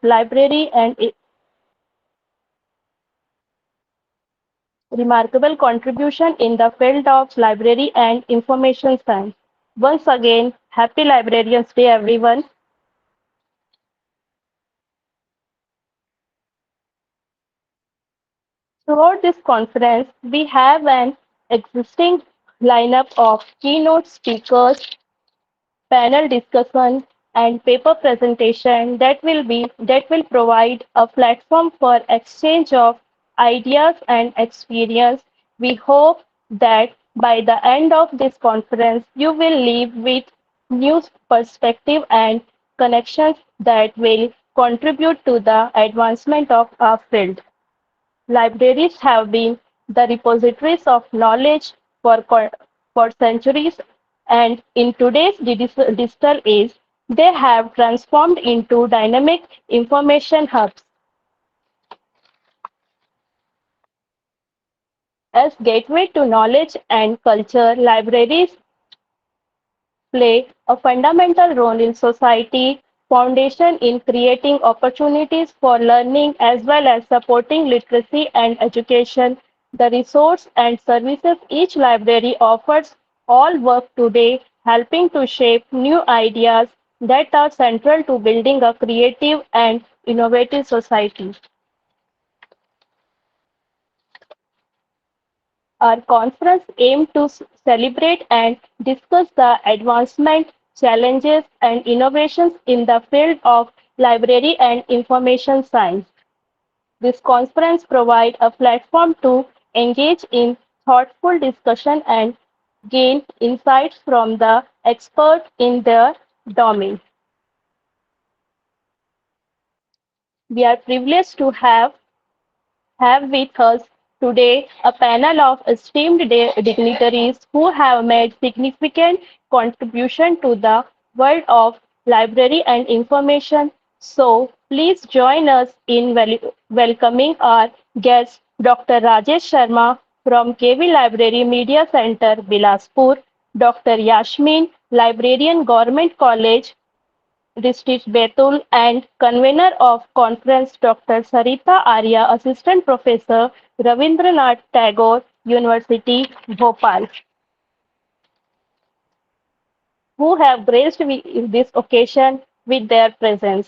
library and remarkable contribution in the field of library and information science. Once again, happy Librarians Day, everyone. Throughout this conference, we have an existing lineup of keynote speakers, panel discussion, and paper presentation that will provide a platform for exchange of ideas and experience. We hope that by the end of this conference, you will leave with new perspective and connections that will contribute to the advancement of our field. Libraries have been the repositories of knowledge for centuries, and in today's digital age, they have transformed into dynamic information hubs. As gateway to knowledge and culture, libraries play a fundamental role in society, foundation in creating opportunities for learning as well as supporting literacy and education. The resource and services each library offers all work today, helping to shape new ideas that are central to building a creative and innovative society. Our conference aims to celebrate and discuss the advancement, challenges, and innovations in the field of library and information science. This conference provides a platform to engage in thoughtful discussion and gain insights from the experts in their domain. We are privileged to have with us today a panel of esteemed dignitaries who have made significant contribution to the world of library and information. So please join us in welcoming our guest, Dr. Rajesh Sharma from KV Library Media Center, Bilaspur, Dr. Yasmin, Librarian Government College, District Betul, and convener of conference Dr. Sarita Arya, Assistant Professor, Ravindranath Tagore University, Bhopal, who have graced this occasion with their presence.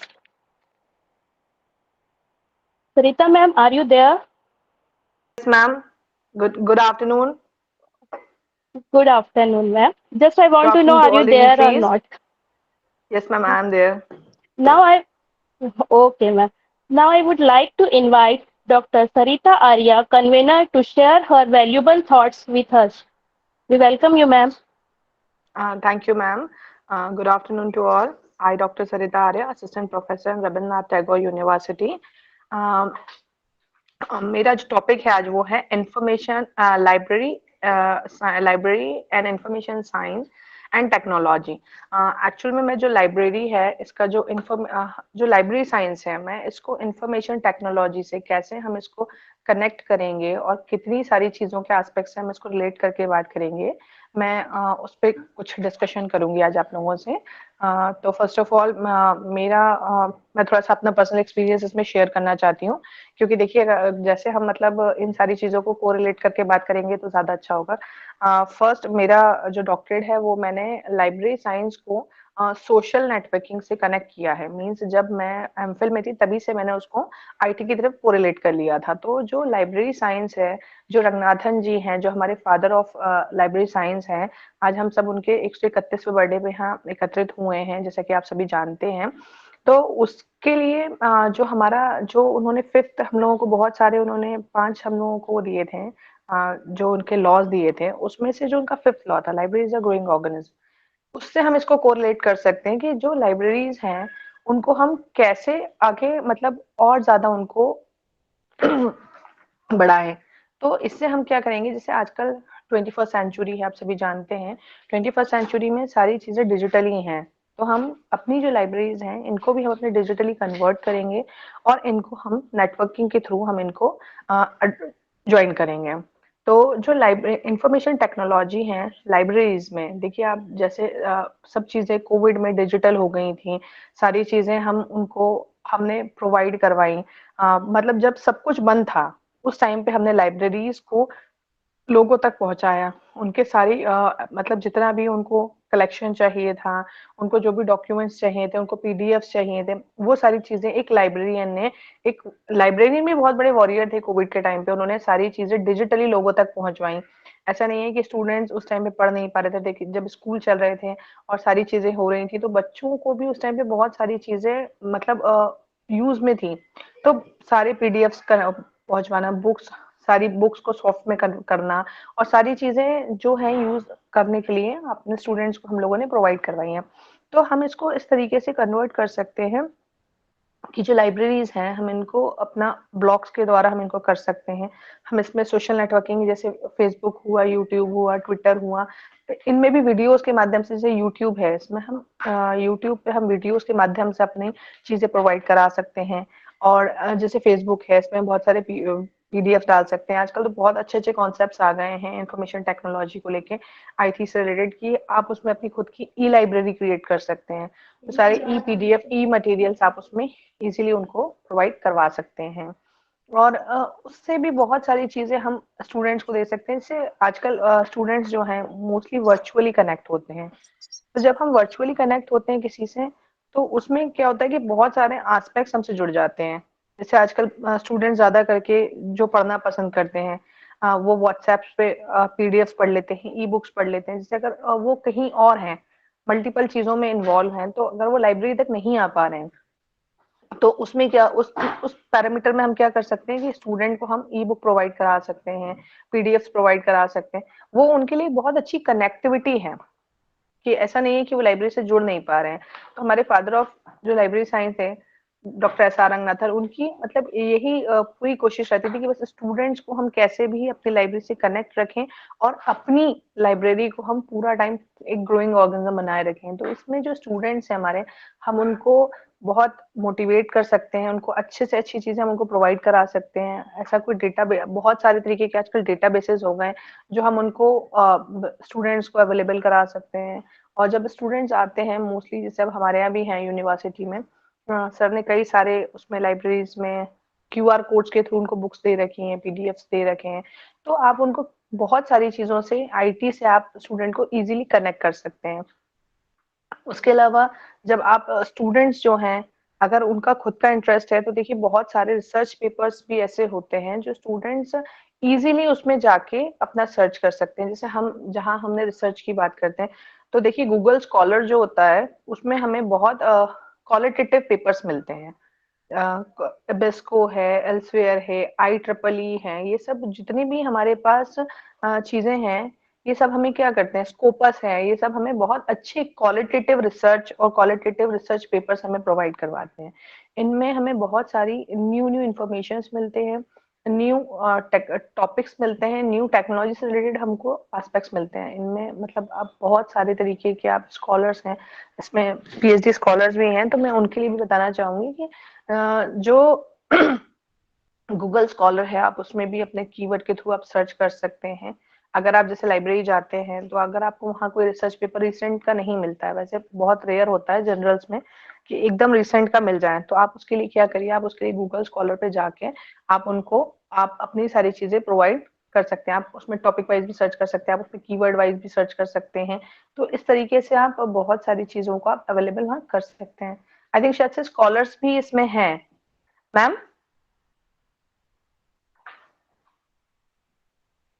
Sarita ma'am, are you there? Yes, ma'am. Good afternoon. Good afternoon, ma'am. Just I Good want to know, afternoon to are you all there or dignitaries. not? Yes, ma'am, I am there. Now I, okay, ma'am. Now I would like to invite Dr. Sarita Arya, convener, to share her valuable thoughts with us. We welcome you, ma'am. Thank you, ma'am. Good afternoon to all. I, Dr. Sarita Arya, Assistant Professor in Rabindranath Tagore University. Um, मेरा जो topic है आज वो है information library and information science and technology. Actual में मैं जो library है इसका जो लाइब्रेरी साइंस है मैं इसको इंफॉर्मेशन टेक्नोलॉजी से कैसे हम इसको कनेक्ट करेंगे और कितनी सारी चीज़ों के एस्पेक्ट से हम इसको रिलेट करके बात करेंगे। मैं उस पर कुछ डिस्कशन करूंगी आज आप लोगों से। तो फर्स्ट ऑफ ऑल मैं थोड़ा सा अपना पर्सनल एक्सपीरियंस इसमें शेयर करना चाहती हूँ, क्योंकि देखिए जैसे हम मतलब इन सारी चीज़ों को कोरिलेट करके बात करेंगे तो ज़्यादा अच्छा होगा। फर्स्ट मेरा जो डॉक्टरेट है वो मैंने लाइब्रेरी साइंस को सोशल नेटवर्किंग से कनेक्ट किया है। मींस जब मैं एमफिल में थी तभी से मैंने उसको आईटी की तरफ कोरिलेट कर लिया था। तो जो लाइब्रेरी साइंस है, जो रंगनाथन जी हैं, जो हमारे फादर ऑफ लाइब्रेरी साइंस हैं, आज हम सब उनके 131वें बर्थडे पे यहाँ एकत्रित हुए हैं, जैसा कि आप सभी जानते हैं। तो उसके लिए जो उन्होंने फिफ्थ हम लोगों को बहुत सारे उन्होंने 5 हम लोगों को दिए थे, जो उनके लॉज दिए थे, उसमें से जो उनका फिफ्थ लॉ था, library is a growing organism, उससे हम इसको कोरिलेट कर सकते हैं कि जो लाइब्रेरीज हैं उनको हम कैसे आगे मतलब और ज्यादा उनको बढ़ाएं। तो इससे हम क्या करेंगे, जैसे आजकल 21st सेंचुरी है, आप सभी जानते हैं 21st सेंचुरी में सारी चीजें डिजिटली हैं। तो हम अपनी जो लाइब्रेरीज हैं इनको भी हम अपने डिजिटली कन्वर्ट करेंगे और इनको हम नेटवर्किंग के थ्रू हम इनको ज्वाइन करेंगे। तो जो लाइब्रेरी इंफॉर्मेशन टेक्नोलॉजी है लाइब्रेरीज में, देखिए आप जैसे सब चीजें कोविड में डिजिटल हो गई थी, सारी चीजें हम उनको हमने प्रोवाइड करवाई। मतलब जब सब कुछ बंद था, उस टाइम पे हमने लाइब्रेरीज को लोगों तक पहुंचाया। उनके सारी मतलब जितना भी उनको कलेक्शन चाहिए था, उनको जो भी डॉक्यूमेंट्स चाहिए थे, उनको पीडीएफ्स चाहिए थे, वो सारी चीजें एक लाइब्रेरियन ने, एक लाइब्रेरियन भी बहुत बड़े वॉरियर थे कोविड के टाइम पे, उन्होंने सारी चीजें डिजिटली लोगों तक पहुंचवाई। ऐसा नहीं है कि स्टूडेंट्स उस टाइम पे पढ़ नहीं पा रहे थे, देखिए जब स्कूल चल रहे थे और सारी चीजें हो रही थी, तो बच्चों को भी उस टाइम पे बहुत सारी चीजें मतलब यूज में थी। तो सारे पीडीएफ्स पहुंचवाना, बुक्स, सारी बुक्स को सॉफ्ट में करना, और सारी चीजें जो है यूज करने के लिए अपने स्टूडेंट्स को हम लोगों ने प्रोवाइड करवाई हैं। तो हम इसको इस तरीके से कन्वर्ट कर सकते हैं कि जो लाइब्रेरीज हैं, हम इनको अपना ब्लॉग्स के द्वारा हम इनको कर सकते हैं। हम इसमें सोशल नेटवर्किंग, जैसे फेसबुक हुआ, यूट्यूब हुआ, ट्विटर हुआ, इनमें भी वीडियोस के माध्यम से, जैसे यूट्यूब है, इसमें हम यूट्यूब पे हम वीडियोस के माध्यम से अपनी चीजें प्रोवाइड करा सकते हैं। और जैसे फेसबुक है, इसमें बहुत सारे पीडीएफ डाल सकते हैं। आजकल तो बहुत अच्छे अच्छे कॉन्सेप्ट्स आ गए हैं इंफॉर्मेशन टेक्नोलॉजी को लेके, आईटी से रिलेटेड, कि आप उसमें अपनी खुद की ई लाइब्रेरी क्रिएट कर सकते हैं। तो सारे ई पीडीएफ, ई मटेरियल्स आप उसमें इजीली उनको प्रोवाइड करवा सकते हैं। और उससे भी बहुत सारी चीजें हम स्टूडेंट्स को दे सकते हैं। जैसे आजकल स्टूडेंट्स जो हैं मोस्टली वर्चुअली कनेक्ट होते हैं। तो जब हम वर्चुअली कनेक्ट होते हैं किसी से, तो उसमें क्या होता है कि बहुत सारे एस्पेक्ट्स हमसे जुड़ जाते हैं। जैसे आजकल स्टूडेंट ज्यादा करके जो पढ़ना पसंद करते हैं, वो व्हाट्सएप पे पीडीएफ पढ़ लेते हैं, ई बुक्स पढ़ लेते हैं। जैसे अगर वो कहीं और हैं, मल्टीपल चीजों में इन्वॉल्व हैं, तो अगर वो लाइब्रेरी तक नहीं आ पा रहे हैं, तो उसमें क्या, उस पैरामीटर में हम क्या कर सकते हैं कि स्टूडेंट को हम ई बुक प्रोवाइड करा सकते हैं, पीडीएफ प्रोवाइड करा सकते हैं। वो उनके लिए बहुत अच्छी कनेक्टिविटी है, कि ऐसा नहीं है कि वो लाइब्रेरी से जुड़ नहीं पा रहे हैं। तो हमारे फादर ऑफ जो लाइब्रेरी साइंस है, डॉक्टर एस आर रंगनाथन, उनकी मतलब यही पूरी कोशिश रहती थी कि बस स्टूडेंट्स को हम कैसे भी अपनी लाइब्रेरी से कनेक्ट रखें, और अपनी लाइब्रेरी को हम पूरा टाइम एक ग्रोइंग ऑर्गेनिज्म बनाए रखें। तो इसमें जो स्टूडेंट्स हैं हमारे, हम उनको बहुत मोटिवेट कर सकते हैं, उनको अच्छे से अच्छी चीजें हम उनको प्रोवाइड करा सकते हैं। ऐसा कोई डेटा, बहुत सारे तरीके के आजकल डेटा बेसेस हो गए हैं, जो हम उनको स्टूडेंट्स को अवेलेबल करा सकते हैं। और जब स्टूडेंट्स आते हैं मोस्टली, जैसे अब हमारे यहाँ भी हैं यूनिवर्सिटी में, सर ने कई सारे उसमें लाइब्रेरीज में क्यूआर कोड्स के थ्रू उनको बुक्स दे रखी हैं, पीडीएफ्स दे रखे हैं। तो आप उनको बहुत सारी चीजों से, आईटी से आप स्टूडेंट को इजीली कनेक्ट कर सकते हैं। उसके अलावा जब आप स्टूडेंट्स जो हैं, अगर उनका खुद का इंटरेस्ट है, तो देखिए बहुत सारे रिसर्च पेपर्स भी ऐसे होते हैं जो स्टूडेंट्स इजीली उसमें जाके अपना सर्च कर सकते हैं। जैसे हम, जहाँ हमने रिसर्च की बात करते हैं, तो देखिए गूगल स्कॉलर जो होता है, उसमें हमें बहुत क्वालिटेटिव पेपर्स मिलते हैं। बेस्को है, एल्सवेयर है, आई ट्रिपल ई है, ये सब जितनी भी हमारे पास चीजें हैं, ये सब हमें क्या करते हैं, स्कोपस है, ये सब हमें बहुत अच्छे क्वालिटेटिव रिसर्च और क्वालिटेटिव रिसर्च पेपर्स हमें प्रोवाइड करवाते हैं। इनमें हमें बहुत सारी न्यू न्यू इंफॉर्मेशन मिलते हैं, न्यू टॉपिक्स मिलते हैं, न्यू टेक्नोलॉजी से रिलेटेड हमको एस्पेक्ट्स मिलते हैं इनमें। मतलब आप बहुत सारे तरीके के आप स्कॉलर्स हैं, इसमें पीएचडी स्कॉलर्स भी हैं, तो मैं उनके लिए भी बताना चाहूंगी कि जो गूगल स्कॉलर है, आप उसमें भी अपने कीवर्ड के थ्रू आप सर्च कर सकते हैं। अगर आप जैसे लाइब्रेरी जाते हैं, तो अगर आपको वहाँ कोई रिसर्च पेपर रिसेंट का नहीं मिलता है, वैसे बहुत रेयर होता है जनरल्स में कि एकदम रिसेंट का मिल जाए, तो आप उसके लिए क्या करिए, आप उसके लिए गूगल स्कॉलर पे जाके आप उनको, आप अपनी सारी चीजें प्रोवाइड कर सकते हैं। आप उसमें टॉपिक वाइज भी सर्च कर सकते हैं, आप उसमें कीवर्ड वाइज भी सर्च कर सकते हैं। तो इस तरीके से आप बहुत सारी चीजों को आप अवेलेबल वहाँ कर सकते हैं। आई थिंक शायद से स्कॉलर्स भी इसमें हैं, ma'am.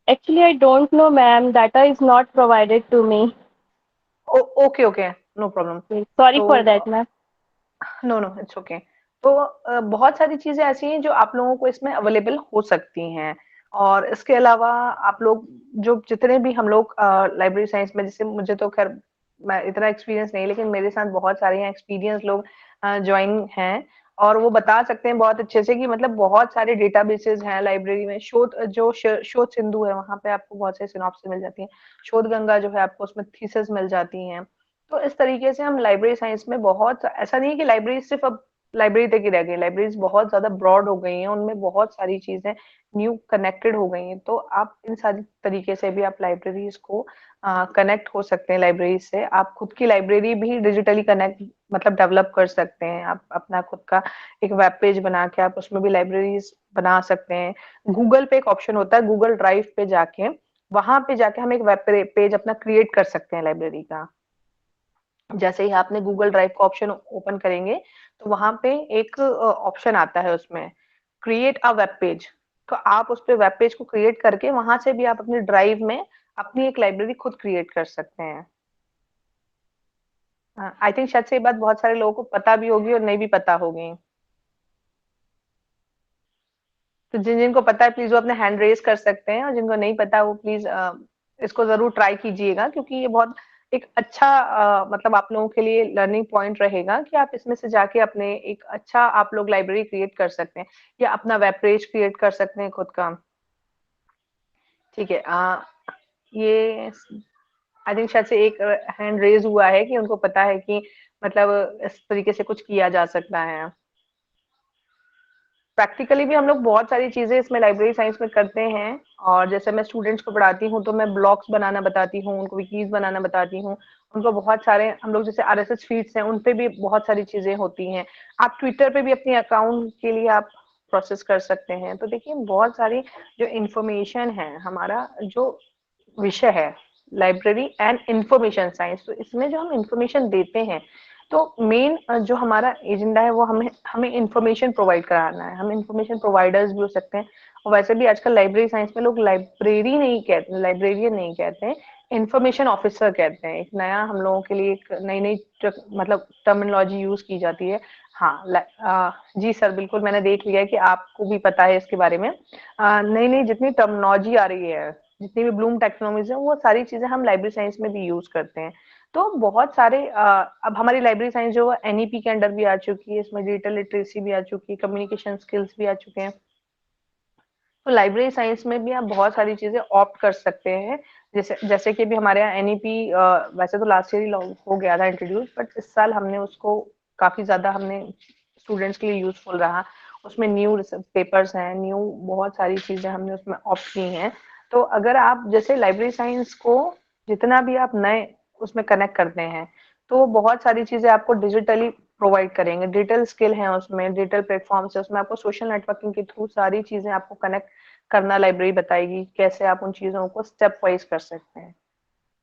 Actually, I don't know, ma'am. Data is not provided to me. Okay okay, no problem. Sorry तो for that, ma'am. No no, it's okay. तो बहुत सारी चीजें ऐसी हैं जो आप लोगों को इसमें अवेलेबल हो सकती हैं। और इसके अलावा आप लोग, जो जितने भी हम लोग लाइब्रेरी साइंस में, जैसे मुझे तो खैर मैं इतना एक्सपीरियंस नहीं, लेकिन मेरे साथ बहुत सारे हैं एक्सपीरियंस लोग ज्वाइन हैं, और वो बता सकते हैं बहुत अच्छे से कि मतलब बहुत सारे डेटाबेसेस हैं लाइब्रेरी में। शोध, जो शोध सिंधु है, वहां पे आपको बहुत सारी सिनॉप्स मिल जाती हैं। शोध गंगा जो है, आपको उसमें थीसिस मिल जाती हैं। तो इस तरीके से हम लाइब्रेरी साइंस में बहुत, ऐसा नहीं है कि लाइब्रेरी सिर्फ अब लाइब्रेरी तक ही रह गई। लाइब्रेरीज बहुत ज्यादा ब्रॉड हो गई हैं, उनमें बहुत सारी चीजें न्यू कनेक्टेड हो गई हैं, तो आप इन सारी तरीके से भी आप लाइब्रेरीज को कनेक्ट हो सकते हैं। लाइब्रेरी से आप खुद की लाइब्रेरी भी डिजिटली कनेक्ट मतलब डेवलप कर सकते हैं। आप अपना खुद का एक वेब पेज बना के आप उसमें भी लाइब्रेरीज बना सकते हैं। गूगल पे एक ऑप्शन होता है, गूगल ड्राइव पे जाके, वहां पे जाके हम एक वेब पेज अपना क्रिएट कर सकते हैं लाइब्रेरी का। जैसे ही आपने गूगल ड्राइव का ऑप्शन ओपन करेंगे, तो वहां पे एक ऑप्शन आता है उसमें, क्रिएट अ वेब पेज। तो आप उस पे वेब पेज को क्रिएट करके वहां से भी आप अपनी ड्राइव में अपनी एक लाइब्रेरी खुद क्रिएट कर सकते हैं। आई थिंक शायद से ये बात बहुत सारे लोगों को पता भी होगी और नहीं भी पता होगी। तो जिन जिनको पता है प्लीज वो अपने हैंड रेज कर सकते हैं, और जिनको नहीं पता वो प्लीज इसको जरूर ट्राई कीजिएगा, क्योंकि ये बहुत एक अच्छा मतलब आप लोगों के लिए लर्निंग पॉइंट रहेगा कि आप इसमें से जाके अपने एक अच्छा आप लोग लाइब्रेरी क्रिएट कर सकते हैं, या अपना वेब पेज क्रिएट कर सकते हैं खुद का। ठीक है। ये आई थिंक शायद से एक हैंड रेज हुआ है कि उनको पता है कि मतलब इस तरीके से कुछ किया जा सकता है। प्रैक्टिकली भी हम लोग बहुत सारी चीजें इसमें लाइब्रेरी साइंस में करते हैं। और जैसे मैं स्टूडेंट्स को पढ़ाती हूँ तो मैं ब्लॉग्स बनाना बताती हूँ, उनको विकीज बनाना बताती हूँ। उनको बहुत सारे हम लोग जैसे आरएसएस फीड्स हैं उन पे भी बहुत सारी चीजें होती हैं। आप ट्विटर पे भी अपनी अकाउंट के लिए आप प्रोसेस कर सकते हैं। तो देखिए बहुत सारी जो इंफॉर्मेशन है, हमारा जो विषय है लाइब्रेरी एंड इंफॉर्मेशन साइंस, तो इसमें जो हम इंफॉर्मेशन देते हैं, तो मेन जो हमारा एजेंडा है वो हमें हमें इंफॉर्मेशन प्रोवाइड कराना है। हम इंफॉर्मेशन प्रोवाइडर्स भी हो सकते हैं। और वैसे भी आजकल लाइब्रेरी साइंस में लोग लाइब्रेरी नहीं कहते, लाइब्रेरियन नहीं कहते हैं, इंफॉर्मेशन ऑफिसर कहते हैं। एक नया हम लोगों के लिए एक नई नई मतलब टर्मिनोलॉजी यूज की जाती है। हाँ जी सर, बिल्कुल मैंने देख लिया है कि आपको भी पता है इसके बारे में। नई नई जितनी टर्मिनोलॉजी आ रही है, जितनी भी ब्लूम टेक्नोलॉजीज है, वो सारी चीजें हम लाइब्रेरी साइंस में भी यूज करते हैं। तो बहुत सारे अब हमारी लाइब्रेरी साइंस जो एनईपी के अंडर भी आ चुकी है, इसमें डिजिटल लिटरेसी भी आ चुकी है, कम्युनिकेशन स्किल्स भी आ चुके हैं। तो लाइब्रेरी साइंस में भी आप बहुत सारी चीजें ऑप्ट कर सकते हैं। जैसे जैसे कि अभी हमारे यहाँ एनईपी वैसे तो लास्ट ईयर ही हो गया था इंट्रोड्यूस, बट इस साल हमने उसको काफी ज्यादा हमने स्टूडेंट्स के लिए यूजफुल रहा। उसमें न्यू पेपर्स हैं, न्यू बहुत सारी चीजें हमने उसमें ऑप्ट की हैं। तो अगर आप जैसे लाइब्रेरी साइंस को जितना भी आप नए उसमें कनेक्ट करते हैं, तो बहुत सारी चीजें आपको डिजिटली प्रोवाइड करेंगे। डिजिटल स्किल है उसमें, डिजिटल प्लेटफॉर्म है उसमें, आपको सोशल नेटवर्किंग के थ्रू सारी चीजें आपको कनेक्ट करना लाइब्रेरी बताएगी, कैसे आप उन चीजों को स्टेप वाइज कर सकते हैं।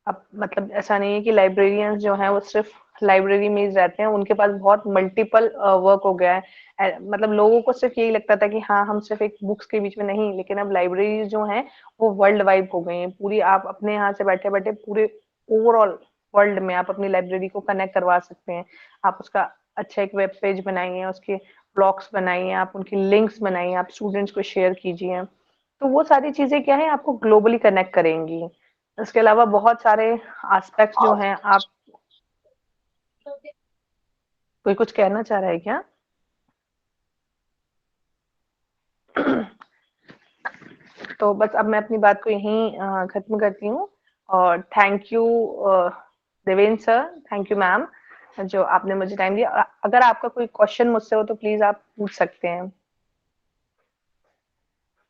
अब मतलब ऐसा नहीं है कि लाइब्रेरियंस जो हैं वो सिर्फ लाइब्रेरी में ही रहते हैं, उनके पास बहुत मल्टीपल वर्क हो गया है। मतलब लोगों को सिर्फ यही लगता था कि हाँ हम सिर्फ एक बुक्स के बीच में नहीं, लेकिन अब लाइब्रेरी जो हैं वो वर्ल्ड वाइड हो गई हैं पूरी। आप अपने यहाँ से बैठे बैठे पूरे ओवरऑल वर्ल्ड में आप अपनी लाइब्रेरी को कनेक्ट करवा सकते हैं। आप उसका अच्छा एक वेब पेज बनाइए, उसके ब्लॉग्स बनाइए, आप उनकी लिंक्स बनाइए, आप स्टूडेंट्स को शेयर कीजिए। तो वो सारी चीजें क्या है, आपको ग्लोबली कनेक्ट करेंगी। इसके अलावा बहुत सारे एस्पेक्ट्स जो हैं आप, कोई कुछ कहना चाह रहा है क्या? तो बस अब मैं अपनी बात को यहीं खत्म करती हूँ। और thank you Devendra sir, thank you ma'am, जो आपने मुझे टाइम दिया। अगर आपका कोई क्वेश्चन मुझसे हो तो प्लीज आप पूछ सकते हैं।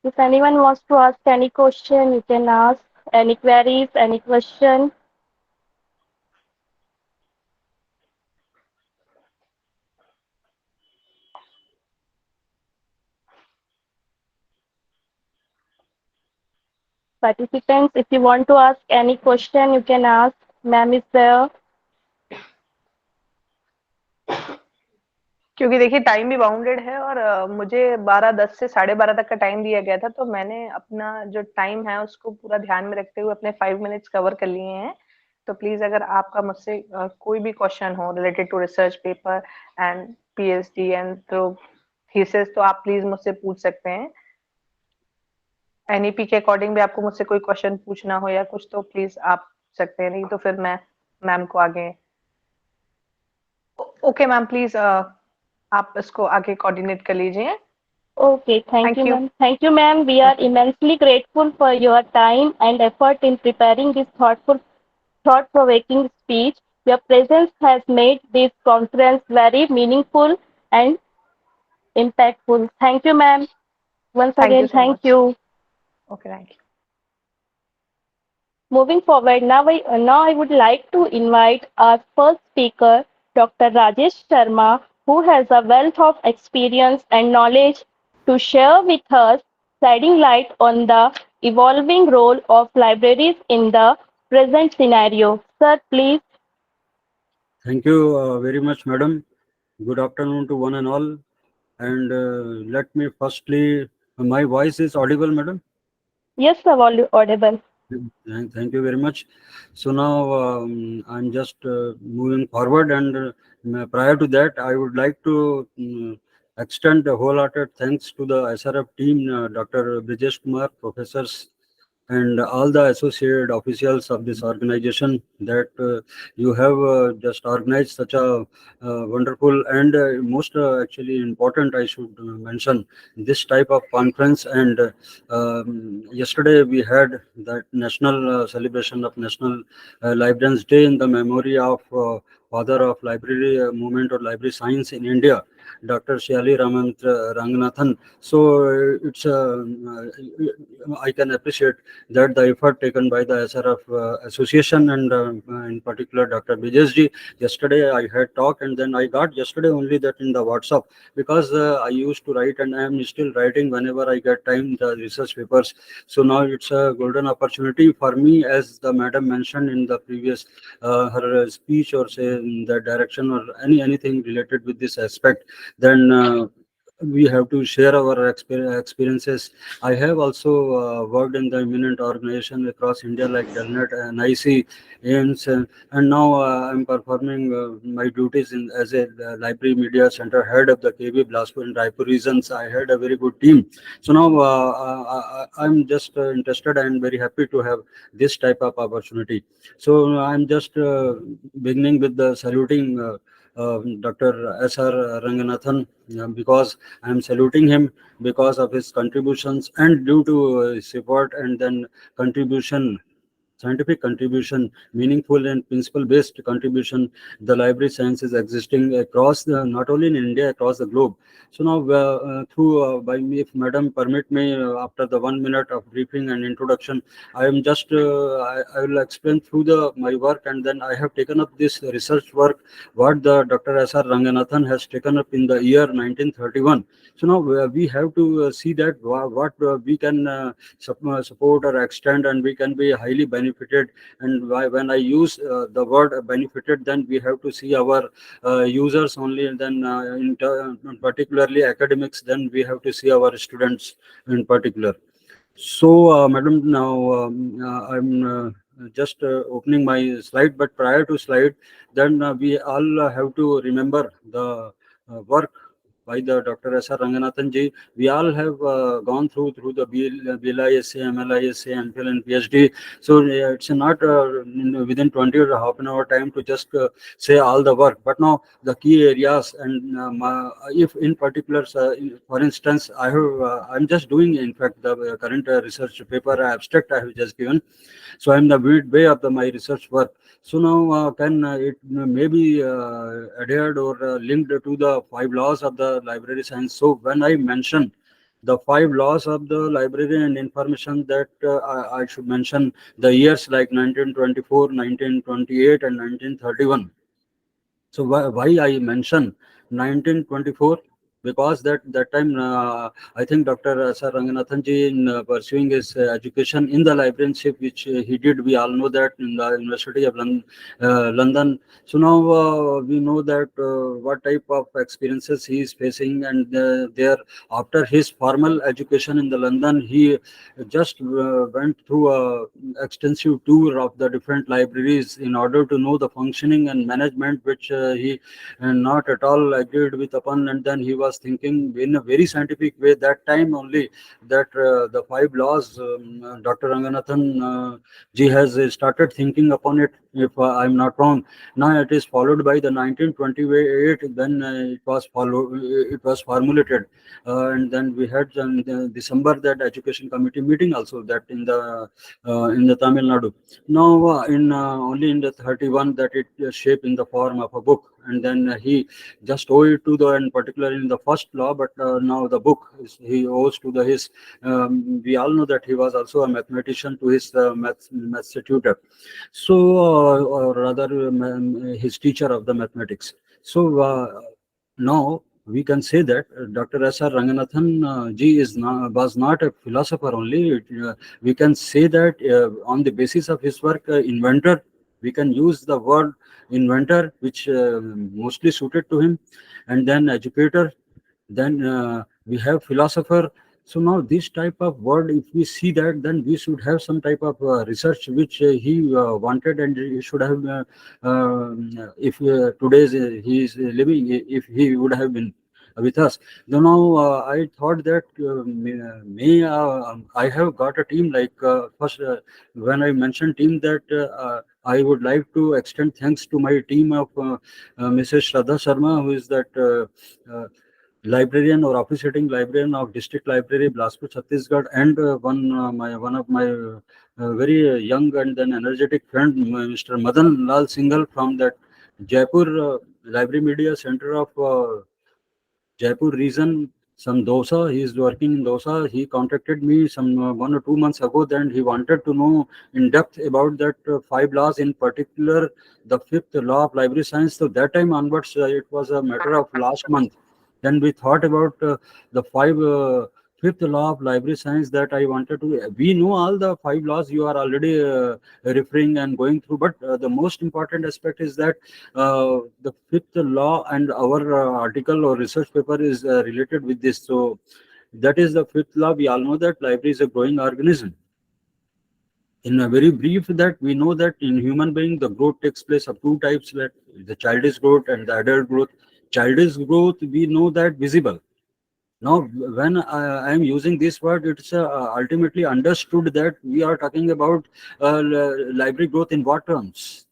If anyone wants to ask any question, you can ask any queries, any question. Participants, if you want to ask any question, you can ask. Ma'am is there. क्योंकि देखिए टाइम भी बाउंडेड है, और मुझे 12:10 से 12:30 तक का टाइम दिया गया था, तो मैंने अपना जो टाइम है उसको पूरा ध्यान में रखते हुए अपने 5 मिनट्स कवर कर लिए हैं। तो प्लीज अगर आपका मुझसे कोई भी क्वेश्चन हो related to research paper and PhD and तो थीसिस, तो आप प्लीज मुझसे पूछ सकते हैं। एनईपी के अकॉर्डिंग भी आपको मुझसे कोई क्वेश्चन पूछना हो या कुछ, तो प्लीज आप पूछ सकते हैं, नहीं तो फिर मैं मैम को आगे। ओके मैम, प्लीज आप इसको आगे कोऑर्डिनेट कर लीजिए। Okay, thank you, thank you. ma'am. Thank you, ma'am. We are immensely grateful for your time and effort in preparing this thought-provoking speech. Your presence has made this conference very meaningful and impactful. Thank you, ma'am. Once Thank you again, so thank much. you. Okay, thank you. Moving forward, now I would like to invite our first speaker, Dr. Rajesh Sharma, who has a wealth of experience and knowledge to share with us, shedding light on the evolving role of libraries in the present scenario. Sir, please. Thank you very much, madam. Good afternoon to one and all. And let me firstly, my voice is audible, madam. Yes, sir, audible. Thank you very much. So now I'm just moving forward, and prior to that, I would like to extend a wholehearted thanks to the SRF team, Dr. Brajesh Kumar, professors, and all the associated officials of this organization that you have just organized such a wonderful and most actually important, I should mention, this type of conference. And yesterday we had that national celebration of National Librarians Day in the memory of father of library movement or library science in India, Dr. Shyali Ranganathan. So I can appreciate that the effort taken by the SRF association and in particular Dr. Brajesh. Yesterday I had talked, and then I got yesterday only that in the WhatsApp, because I used to write and I am still writing whenever I get time the research papers. So now it's a golden opportunity for me, as the madam mentioned in the previous her speech, or say in the direction, or anything related with this aspect. Then we have to share our experiences. I have also worked in the eminent organization across India like Delnet, NIC, AIMS, and now I'm performing my duties as a library media center head of the KB Bilaspur and Raipur regions. I had a very good team. So now I'm just interested and very happy to have this type of opportunity. So I'm just beginning with the saluting Dr. S.R. Ranganathan, because I am saluting him because of his contributions and due to his effort, and then contribution, scientific contribution, meaningful and principle based contribution. The library science is existing across the, not only in India, across the globe. So now through by me, if madam permit me, after the 1 minute of briefing and introduction, I am just I will explain through the my work, and then I have taken up this research work what the Dr. S.R. Ranganathan has taken up in the year 1931. So now we have to see that what we can support or extend, and we can be highly benefited. And when I use the word benefited, then we have to see our users only, and then particularly academics, then we have to see our students in particular. So, madam, now I'm just opening my slide, but prior to slide, then we all have to remember the work by the Dr. S.R. Ranganathan ji. We all have gone through the BLISA, MLISA, MPhil, and PhD. So it's not within 20 or half an hour time to just say all the work. But now the key areas, and if in particular, for instance, I'm just doing, in fact, the current research paper abstract I have just given. So I'm the way of my research work. So now can it may be adhered or linked to the 5 laws of the library science. So when I mention the 5 laws of the library and information, that I should mention the years like 1924, 1928, and 1931. So why I mention 1924? Because that time I think Dr. S.R. Ranganathan ji, in pursuing his education in the librarianship, which he did, we all know that, in the University of London. So now we know that what type of experiences he is facing, and there, after his formal education in the London, he just went through a extensive tour of the different libraries in order to know the functioning and management, which he not at all agreed with upon. And then he was thinking in a very scientific way that time only, that the 5 laws, Dr. Ranganathan ji has started thinking upon it, if I'm not wrong. Now it is followed by the 1928, then it was formulated, and then we had in December that education committee meeting also, that in the Tamil Nadu. Now in only in the 31 that it shape in the form of a book, and then he just owe it to the, and particularly in the first law, but now the book he owes to the his. We all know that he was also a mathematician to his maths tutor, so or rather his teacher of the mathematics. So now we can say that Dr. S. R. Ranganathan ji was not a philosopher only. We can say that on the basis of his work, inventor, we can use the word inventor, which mostly suited to him, and then educator, then we have philosopher. So now this type of word, if we see that, then we should have some type of research which he wanted, and he should have if today's he is living, if he would have been with us. Now I thought that I have got a team like first when I mentioned team, that I would like to extend thanks to my team of Mrs. Shraddha Sharma, who is that librarian or officiating librarian of District Library, Bilaspur, Chhattisgarh, and one of my very young and then energetic friend, Mr. Madan Lal Singhal from that Jaipur Library Media Center of Jaipur region, some Dosa. He is working in Dosa. He contacted me some 1 or 2 months ago. Then he wanted to know in depth about that five laws, in particular the fifth law of library science. So that time onwards, it was a matter of last month. Then we thought about the fifth law of library science that I wanted to. We know all the five laws you are already referring and going through, but the most important aspect is that the fifth law and our article or research paper is related with this. So that is the fifth law. We all know that library is a growing organism. In a very brief, that we know that in human being the growth takes place of two types, that the childish growth and the adult growth. Childish growth, we know that visible. Now, when I am using this word, it's ultimately understood that we are talking about library growth in what terms?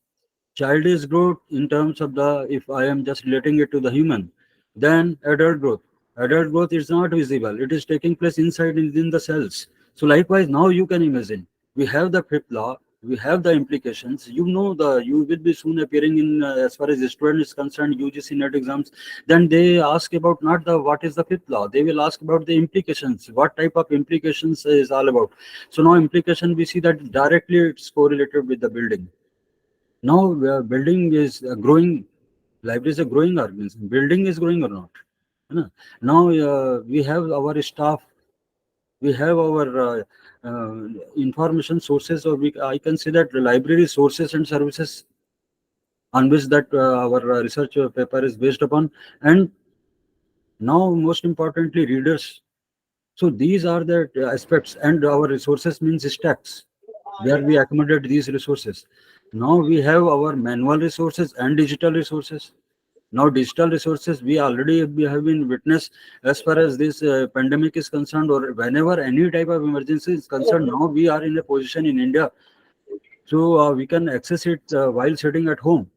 Childish growth in terms of the, if I am just relating it to the human, then adult growth. Adult growth is not visible. It is taking place inside within the cells. So likewise, now you can imagine, we have the fifth law, we have the implications. You know, you will be soon appearing in as far as the student is concerned, UGC net exams. Then they ask about not the what is the fifth law. They will ask about the implications. What type of implications is all about. So now implication, we see that directly it's correlated with the building. Now, building is growing, library is a growing organism. Building is growing or not? Now, we have our staff, we have our information sources, or I can say that library sources and services on which that our research paper is based upon. And now, most importantly, readers. So these are the aspects, and our resources means stacks, where we accommodate these resources. Now we have our manual resources and digital resources. Now digital resources, we have been witness as far as this pandemic is concerned, or whenever any type of emergency is concerned. Now we are in a position in India, so we can access it while sitting at home.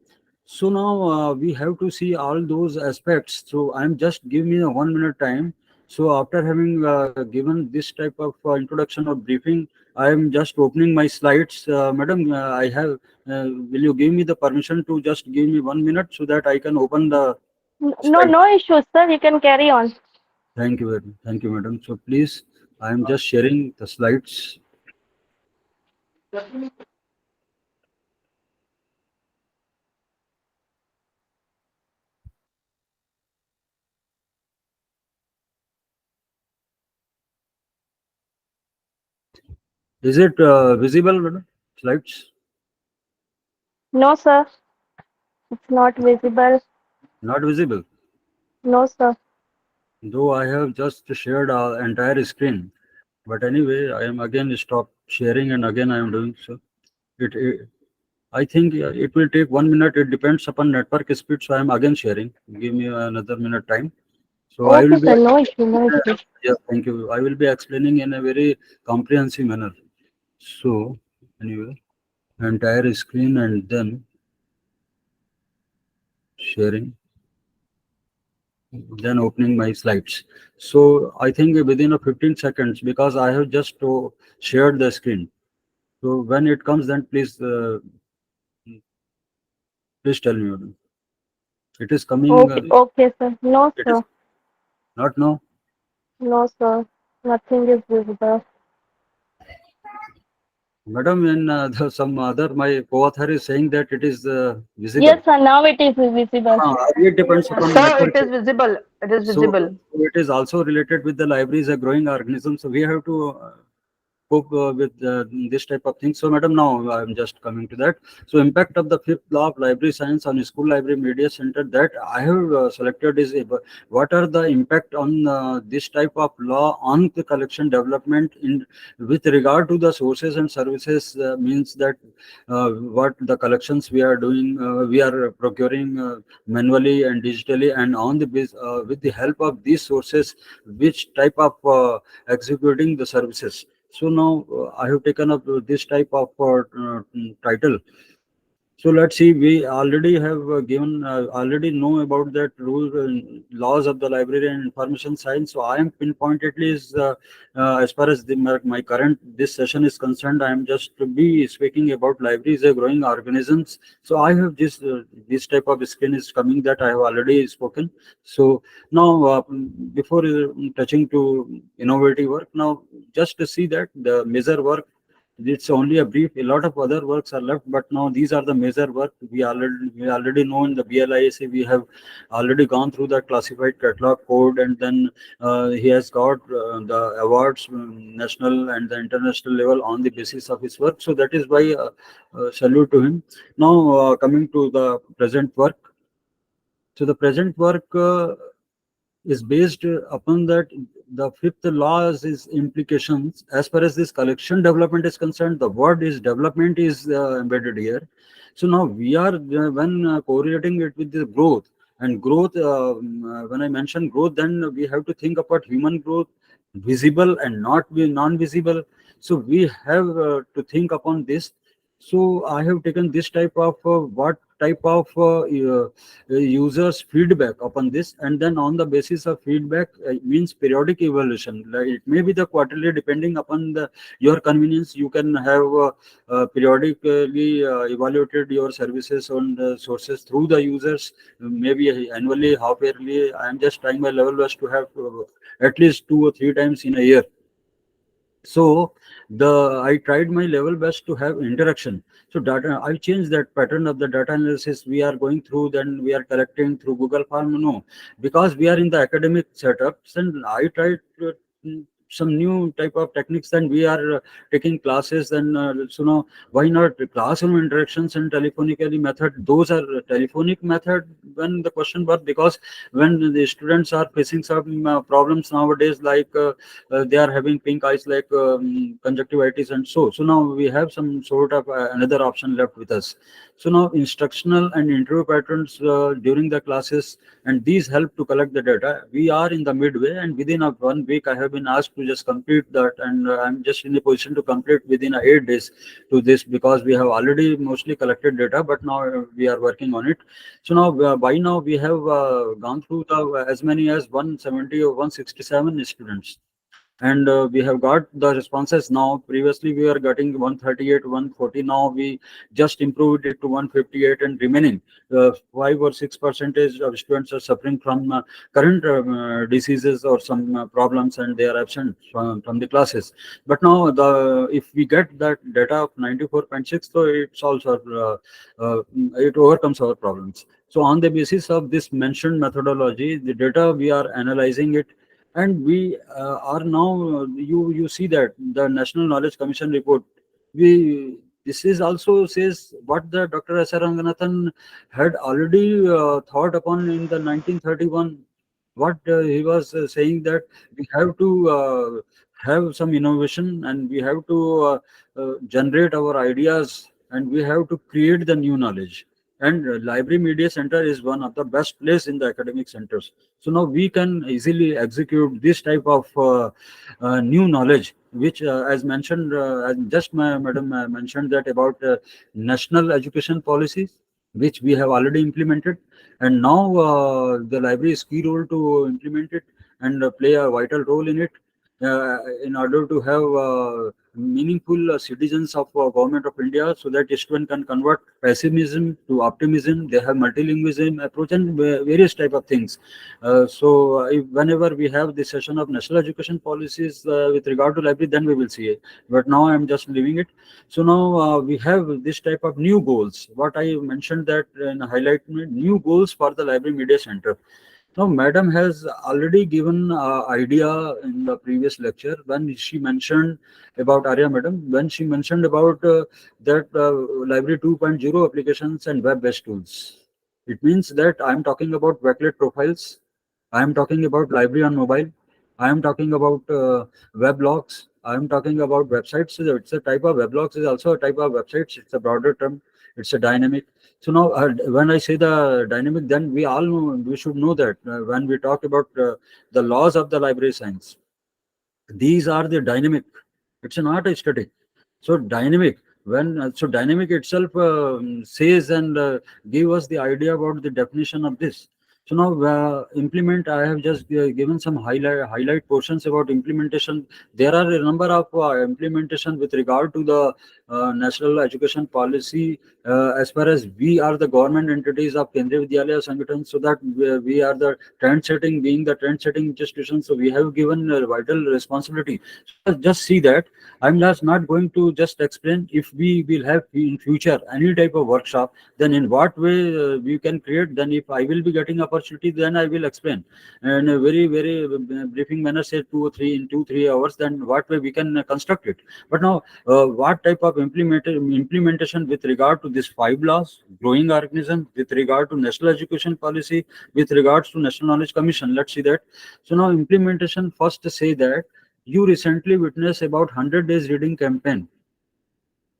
So now we have to see all those aspects. So I'm just give me a 1 minute time. So after having given this type of introduction or briefing, I am just opening my slides. Madam, I have. Will you give me the permission to just give me 1 minute so that I can open the No, slide? no issues, sir. You can carry on. Thank you, madam. So please, I am just sharing the slides. Is it visible, madam? Slides? No, sir. It's not visible. Not visible. No, sir. Though I have just shared our entire screen. But anyway, I am again stop sharing, and again I am doing so. It I think it will take 1 minute. It depends upon network speed. So I am again sharing. Give me another minute time. So I Okay, will be sir. No issue. No issue. yeah, thank you. I will be explaining in a very comprehensive manner. So anyway, entire screen and then sharing, then opening my slides. So I think within a 15 seconds, because I have just shared the screen. So when it comes, then please tell me. Madam. It is coming. Okay, okay, sir. No, It is sir. not now. No, sir. Nothing is visible. Madam, in some other my co-author is saying that it is visible. Yes, sir. Now it is visible. It depends upon Sir, it network. is visible. It is So, visible. so it is also related with the library is a growing organism. So we have to cope with this type of things. So, madam, now I'm just coming to that. So, impact of the fifth law of library science on school library media center that I have selected is what are the impact on this type of law on the collection development in with regard to the sources and services means that what the collections we are doing, we are procuring manually and digitally, and on the with the help of these sources, which type of executing the services. So now I have taken up this type of title. So let's see. We already have already know about that rules and laws of the library and information science. So I am pinpointedly is as far as my current this session is concerned. I am just to be speaking about libraries are growing organisms. So I have this type of skin is coming that I have already spoken. So now before touching to innovative work, now just to see that the major work, it's only a brief. A lot of other works are left, but now these are the major work. We already know in the BLISA we have already gone through the classified catalog code, and then he has got the awards, national and the international level on the basis of his work. So that is why salute to him. Now coming to the present work. So the present work is based upon that the fifth laws is implications as far as this collection development is concerned. The word is development is embedded here. So now we are when correlating it with the growth and growth, when I mention growth, then we have to think about human growth, visible and not non-visible. So we have to think upon this. So I have taken this type of what type of users feedback upon this, and then on the basis of feedback means periodic evaluation. Like it may be the quarterly, depending upon the your convenience. You can have periodically evaluated your services on the sources through the users, maybe annually, half yearly. I am just trying my level best to have at least 2 or 3 times in a year. So I tried my level best to have interaction. So data, I changed that pattern of the data analysis we are going through, then we are collecting through Google Farm. No, because we are in the academic setups, and I tried some new type of techniques. Then we are taking classes, then so now why not classroom interactions and telephonically method? Those are telephonic method when the question was, because when the students are facing some problems nowadays, like they are having pink eyes, like conjunctivitis, and so now we have some sort of another option left with us. So now instructional and interview patterns during the classes, and these help to collect the data. We are in the midway, and within a 1 week I have been asked to just complete that, and I'm just in a position to complete within 8 days to this, because we have already mostly collected data, but now we are working on it. So now by now we have gone through the as many as 170 or 167 students, and we have got the responses now. Previously we were getting 138, 140. Now we just improved it to 158, and remaining 5 or 6 percentage of students are suffering from current diseases or some problems, and they are absent from the classes. But now the if we get that data of 94.6, so it's also it overcomes our problems. So on the basis of this mentioned methodology, the data we are analyzing it, and we are now you see that the National Knowledge Commission report, we this is also says what the Dr. S. R. Ranganathan had already thought upon in the 1931. What he was saying, that we have to have some innovation, and we have to generate our ideas, and we have to create the new knowledge. And library media center is one of the best place in the academic centers. So now we can easily execute this type of new knowledge, which, as mentioned, as just my madam mentioned that about national education policies, which we have already implemented, and now the library is key role to implement it and play a vital role in it in order to have meaningful citizens of government of India, so that student can convert pessimism to optimism. They have multilingualism approach and various type of things. Whenever we have the session of national education policies with regard to library, then we will see it. But now I am just leaving it. So now we have this type of new goals. What I mentioned that in highlight new goals for the library media center. Now, Madam has already given idea in the previous lecture when she mentioned about Arya Madam, when she mentioned about that Library 2.0 applications and web-based tools. It means that I am talking about backlit profiles. I am talking about library on mobile. I am talking about weblogs. I am talking about websites. So it's a type of weblogs is also a type of websites. It's a broader term. It's a dynamic. So now, when I say the dynamic, then we all know, we should know that when we talk about the laws of the library science, these are the dynamic. It's not a static. So dynamic. So dynamic itself says and give us the idea about the definition of this. So now implement. I have just given some highlight portions about implementation. There are a number of implementation with regard to the national education policy, as far as we are the government entities of Kendriya Vidyalaya Sangathan, so that we are the trend setting, being the trend setting institution. So we have given a vital responsibility. So just see that I'm just not going to just explain. If we will have in future any type of workshop, then in what way we can create. Then if I will be getting opportunity, then I will explain in a very briefing manner, say 2 or 3 hours. Then what way we can construct it. But now, what type of implementation with regard to these 5 laws, growing organism, with regard to national education policy, with regards to National Knowledge Commission. Let's see that. So now implementation. First, say that you recently witnessed about 100 days reading campaign.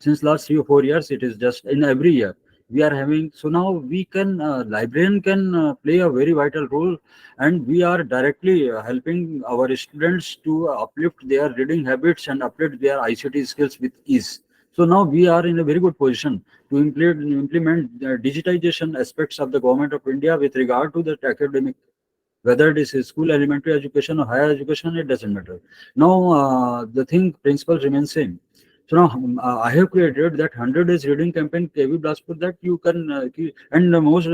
Since last 3 or 4 years, it is just in every year we are having. So now we can librarian can play a very vital role, and we are directly helping our students to uplift their reading habits and uplift their ICT skills with ease. So now we are in a very good position to implement digitization aspects of the government of India with regard to the academic, whether it is school, elementary education or higher education, it doesn't matter. Now the thing principle remains same. So now I have created that 100 days reading campaign KV Bilaspur, that you can and the most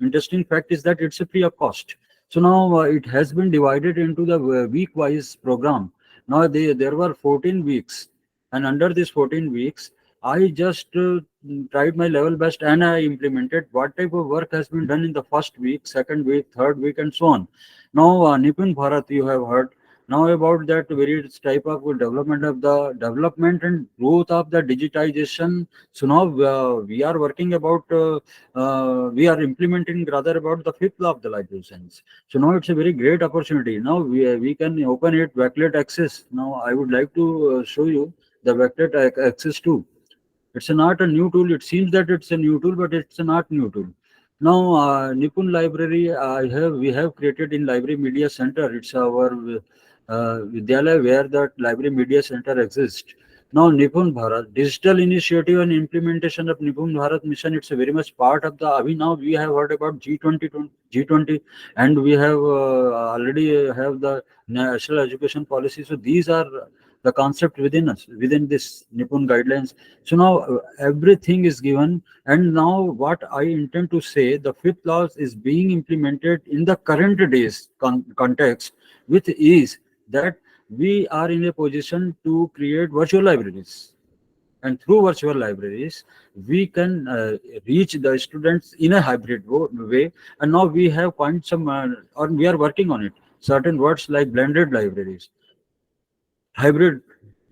interesting fact is that it's a free of cost. So now it has been divided into the week wise program. Now there were 14 weeks, and under these 14 weeks I just tried my level best, and I implemented what type of work has been done in the first week, second week, third week, and so on. Now, Nipun Bharat, you have heard now about that various type of development of the development and growth of the digitization. So now we are working about, we are implementing rather about the fifth law of the library science. So now it's a very great opportunity. Now we can open it backlit access. Now I would like to show you the backlit access too. It's not a new tool. It seems that it's a new tool, but it's not new tool. Now, Nipun Library, we have created in Library Media Center. It's our Vidyalaya where that Library Media Center exists. Now, Nipun Bharat, digital initiative and implementation of Nipun Bharat mission, it's a very much part of the, now we have heard about G20, and we have already have the national education policy. So these are the concept within us, within this Nipun guidelines. So now everything is given, and now what I intend to say, the fifth law is being implemented in the current days context with ease, that we are in a position to create virtual libraries. And through virtual libraries, we can reach the students in a hybrid way. And now we have found some, or we are working on it, certain words like blended libraries, hybrid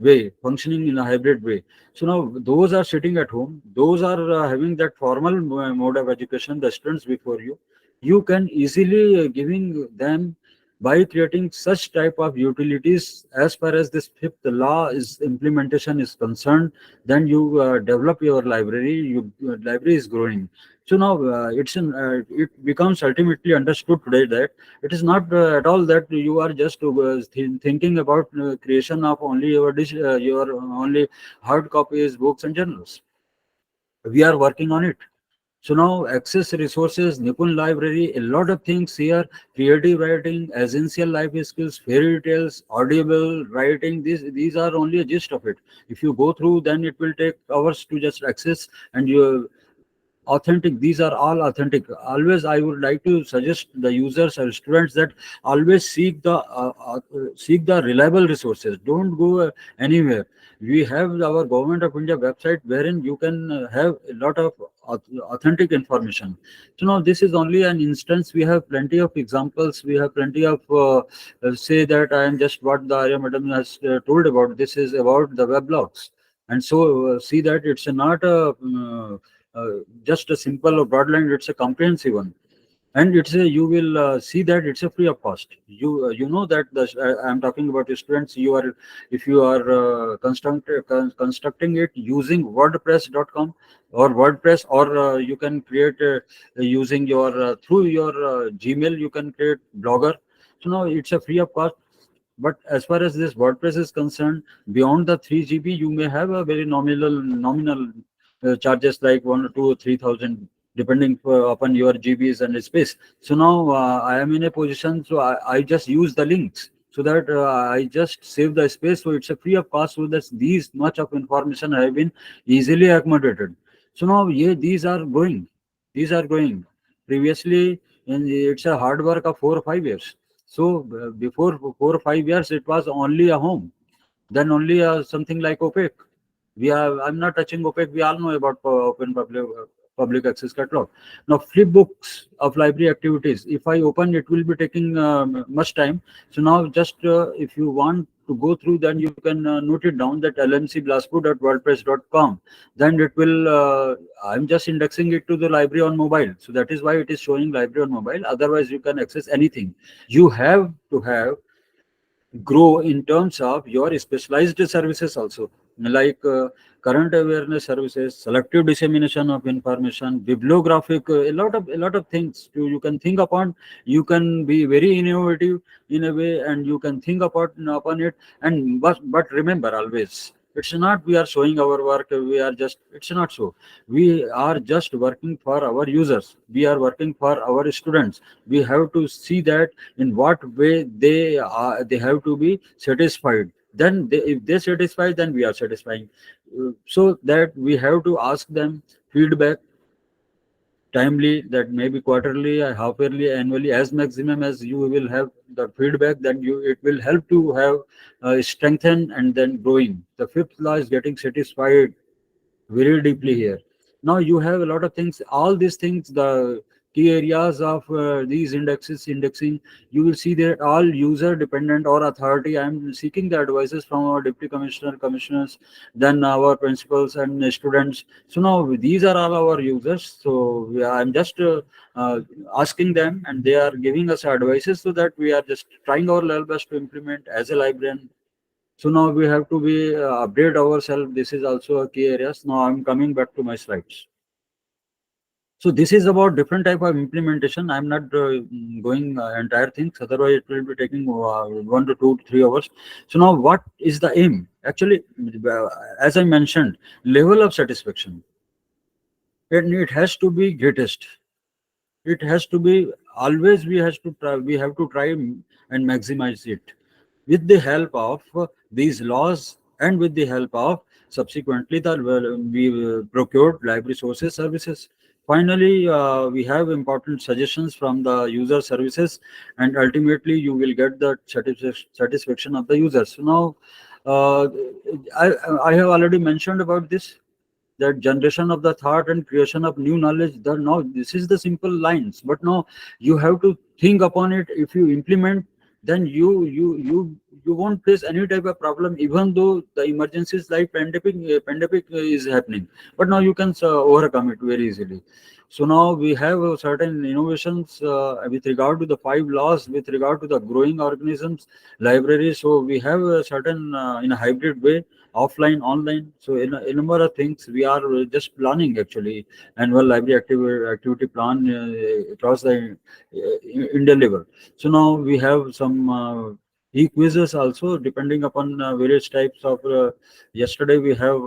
way, functioning in a hybrid way. So now those are sitting at home, those are having that formal mode of education, the students before you. You can easily giving them by creating such type of utilities. As far as this fifth law is implementation is concerned, then you develop your library. Your library is growing. So now it becomes ultimately understood today that it is not at all that you are just thinking about creation of only your only hard copies, books and journals. We are working on it. So now access resources, Nipun library, a lot of things here, creative writing, essential life skills, fairy tales, audible writing, these are only a gist of it. If you go through, then it will take hours to just access, and you authentic, these are all authentic. Always I would like to suggest the users or students that always seek the reliable resources. Don't go anywhere. We have our government of India website wherein you can have a lot of authentic information. So now this is only an instance. We have plenty of examples. We have plenty of say that I am just what the Arya madam has told about. This is about the weblogs. And so see that it's not a just a simple or broad line, it's a comprehensive one. And it's a, you will see that it's a free of cost. You know that the I'm talking about students. You are, if you are constructing it using wordpress.com or WordPress, or you can create using your through your Gmail, you can create Blogger. So now it's a free of cost. But as far as this WordPress is concerned, beyond the 3 GB, you may have a very nominal charges like 1 or 2 or 3,000, depending upon your GBs and space. So now I am in a position, so I just use the links so that I just save the space. So it's a free of cost. So that these much of information have been easily accommodated. So now yeah, these are going. These are going. Previously, and it's a hard work of 4 or 5 years. So before 4 or 5 years, it was only a home. Then only something like OPEC. We are. I'm not touching OPEC. We all know about open public access catalog. Now, flip books of library activities. If I open, it will be taking much time. So now, just if you want to go through, then you can note it down that lmcbilaspur.wordpress.com. Then it will. I'm just indexing it to the library on mobile. So that is why it is showing library on mobile. Otherwise, you can access anything. You have to have grow in terms of your specialized services also, like current awareness services, selective dissemination of information, bibliographic, a lot of things you can think upon. You can be very innovative in a way, and you can think upon it. And but remember always, it's not we are showing our work, we are just, it's not so. We are just working for our users, we are working for our students. We have to see that in what way they have to be satisfied. Then if they satisfy, then we are satisfying. So that we have to ask them feedback timely, that maybe quarterly, half yearly, annually, as maximum as you will have the feedback, then you, it will help to have strengthen and then growing. The fifth law is getting satisfied very deeply here. Now you have a lot of things, all these things, the key areas of these indexing, you will see that all user dependent or authority. I am seeking the advices from our deputy commissioner, commissioners, then our principals and students. So now these are all our users. So I'm just asking them, and they are giving us advices, so that we are just trying our level best to implement as a librarian. So now we have to be update ourselves. This is also a key areas. Now I'm coming back to my slides. So this is about different type of implementation. I'm not going entire things. Otherwise, it will be taking 1 to 2 to 3 hours. So now, what is the aim? Actually, as I mentioned, level of satisfaction. It has to be greatest. It has to be always. We have to try and maximize it with the help of these laws, and with the help of subsequently the we procured library sources services. Finally, we have important suggestions from the user services, and ultimately you will get the satisfaction of the users. So now, uh, I, I have already mentioned about this, that generation of the thought and creation of new knowledge. The now this is the simple lines, but now you have to think upon it. If you implement, then you won't face any type of problem, even though the emergencies like pandemic is happening. But now you can overcome it very easily. So now we have certain innovations with regard to the 5 laws, with regard to the growing organisms library. So we have a certain in a hybrid way, offline, online. So in a number of things, we are just planning actually annual library activity plan across the India level. So now we have some e-quizzes also, depending upon various types of. Yesterday we have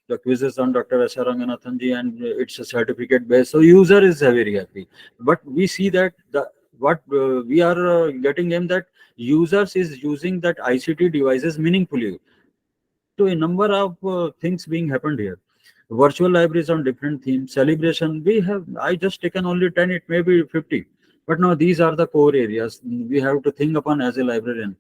the quizzes on Dr. S. R. Ranganathanji, and it's a certificate based. So user is very happy. But we see that the what we are getting in that users is using that ICT devices meaningfully. So a number of things being happened here. Virtual libraries on different themes, celebration. We have I just taken only 10, it may be 50. But now these are the core areas we have to think upon as a librarian.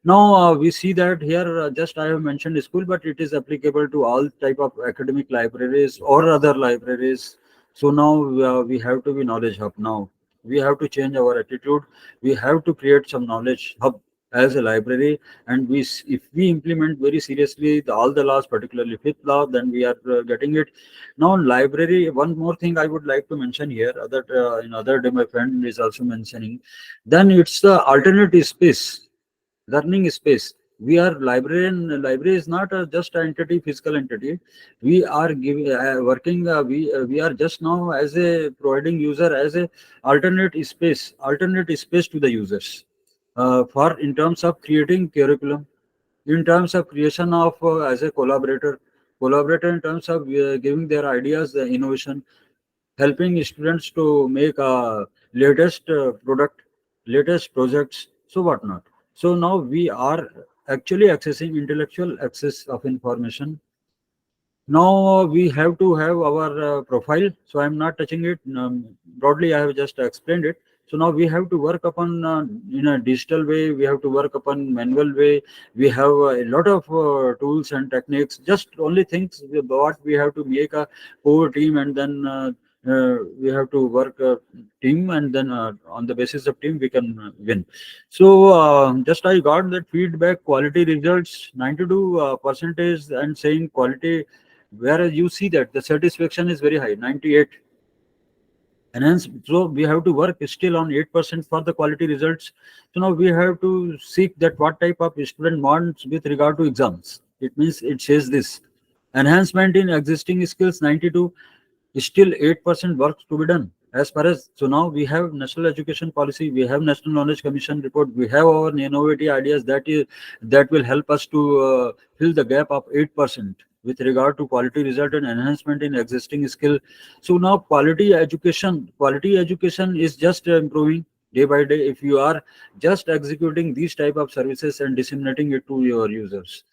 Now we see that here just I have mentioned school, but it is applicable to all type of academic libraries or other libraries. So now we have to be knowledge hub. Now we have to change our attitude. We have to create some knowledge hub as a library, and if we implement very seriously all the laws, particularly fifth law, then we are getting it. Now library. One more thing I would like to mention here that in other day my friend is also mentioning. Then it's the alternative space, learning space. We are librarian. Library is not just an entity, physical entity. We are giving working. We are just now as a providing user as a alternate space to the users for in terms of creating curriculum, in terms of creation of as a collaborator in terms of giving their ideas, innovation, helping students to make latest product, latest projects, so whatnot. So now we are actually accessing intellectual access of information. Now we have to have our profile, so I'm not touching it. Broadly I have just explained it. So now we have to work upon in a digital way, we have to work upon manual way. We have a lot of tools and techniques, just only things what we have to make a core team, and then we have to work a team, and then on the basis of team we can win. So just I got that feedback, quality results 92 percentage, and saying quality, whereas you see that the satisfaction is very high, 98. And hence, so we have to work still on 8% for the quality results. So now we have to seek that what type of student wants with regard to exams. It means it says this enhancement in existing skills, 92, still 8% work to be done. As far as, so now we have national education policy, we have national knowledge commission report, we have our innovative ideas that will help us to fill the gap of 8% with regard to quality result and enhancement in existing skill. So now quality education is just improving day by day if you are just executing these type of services and disseminating it to your users.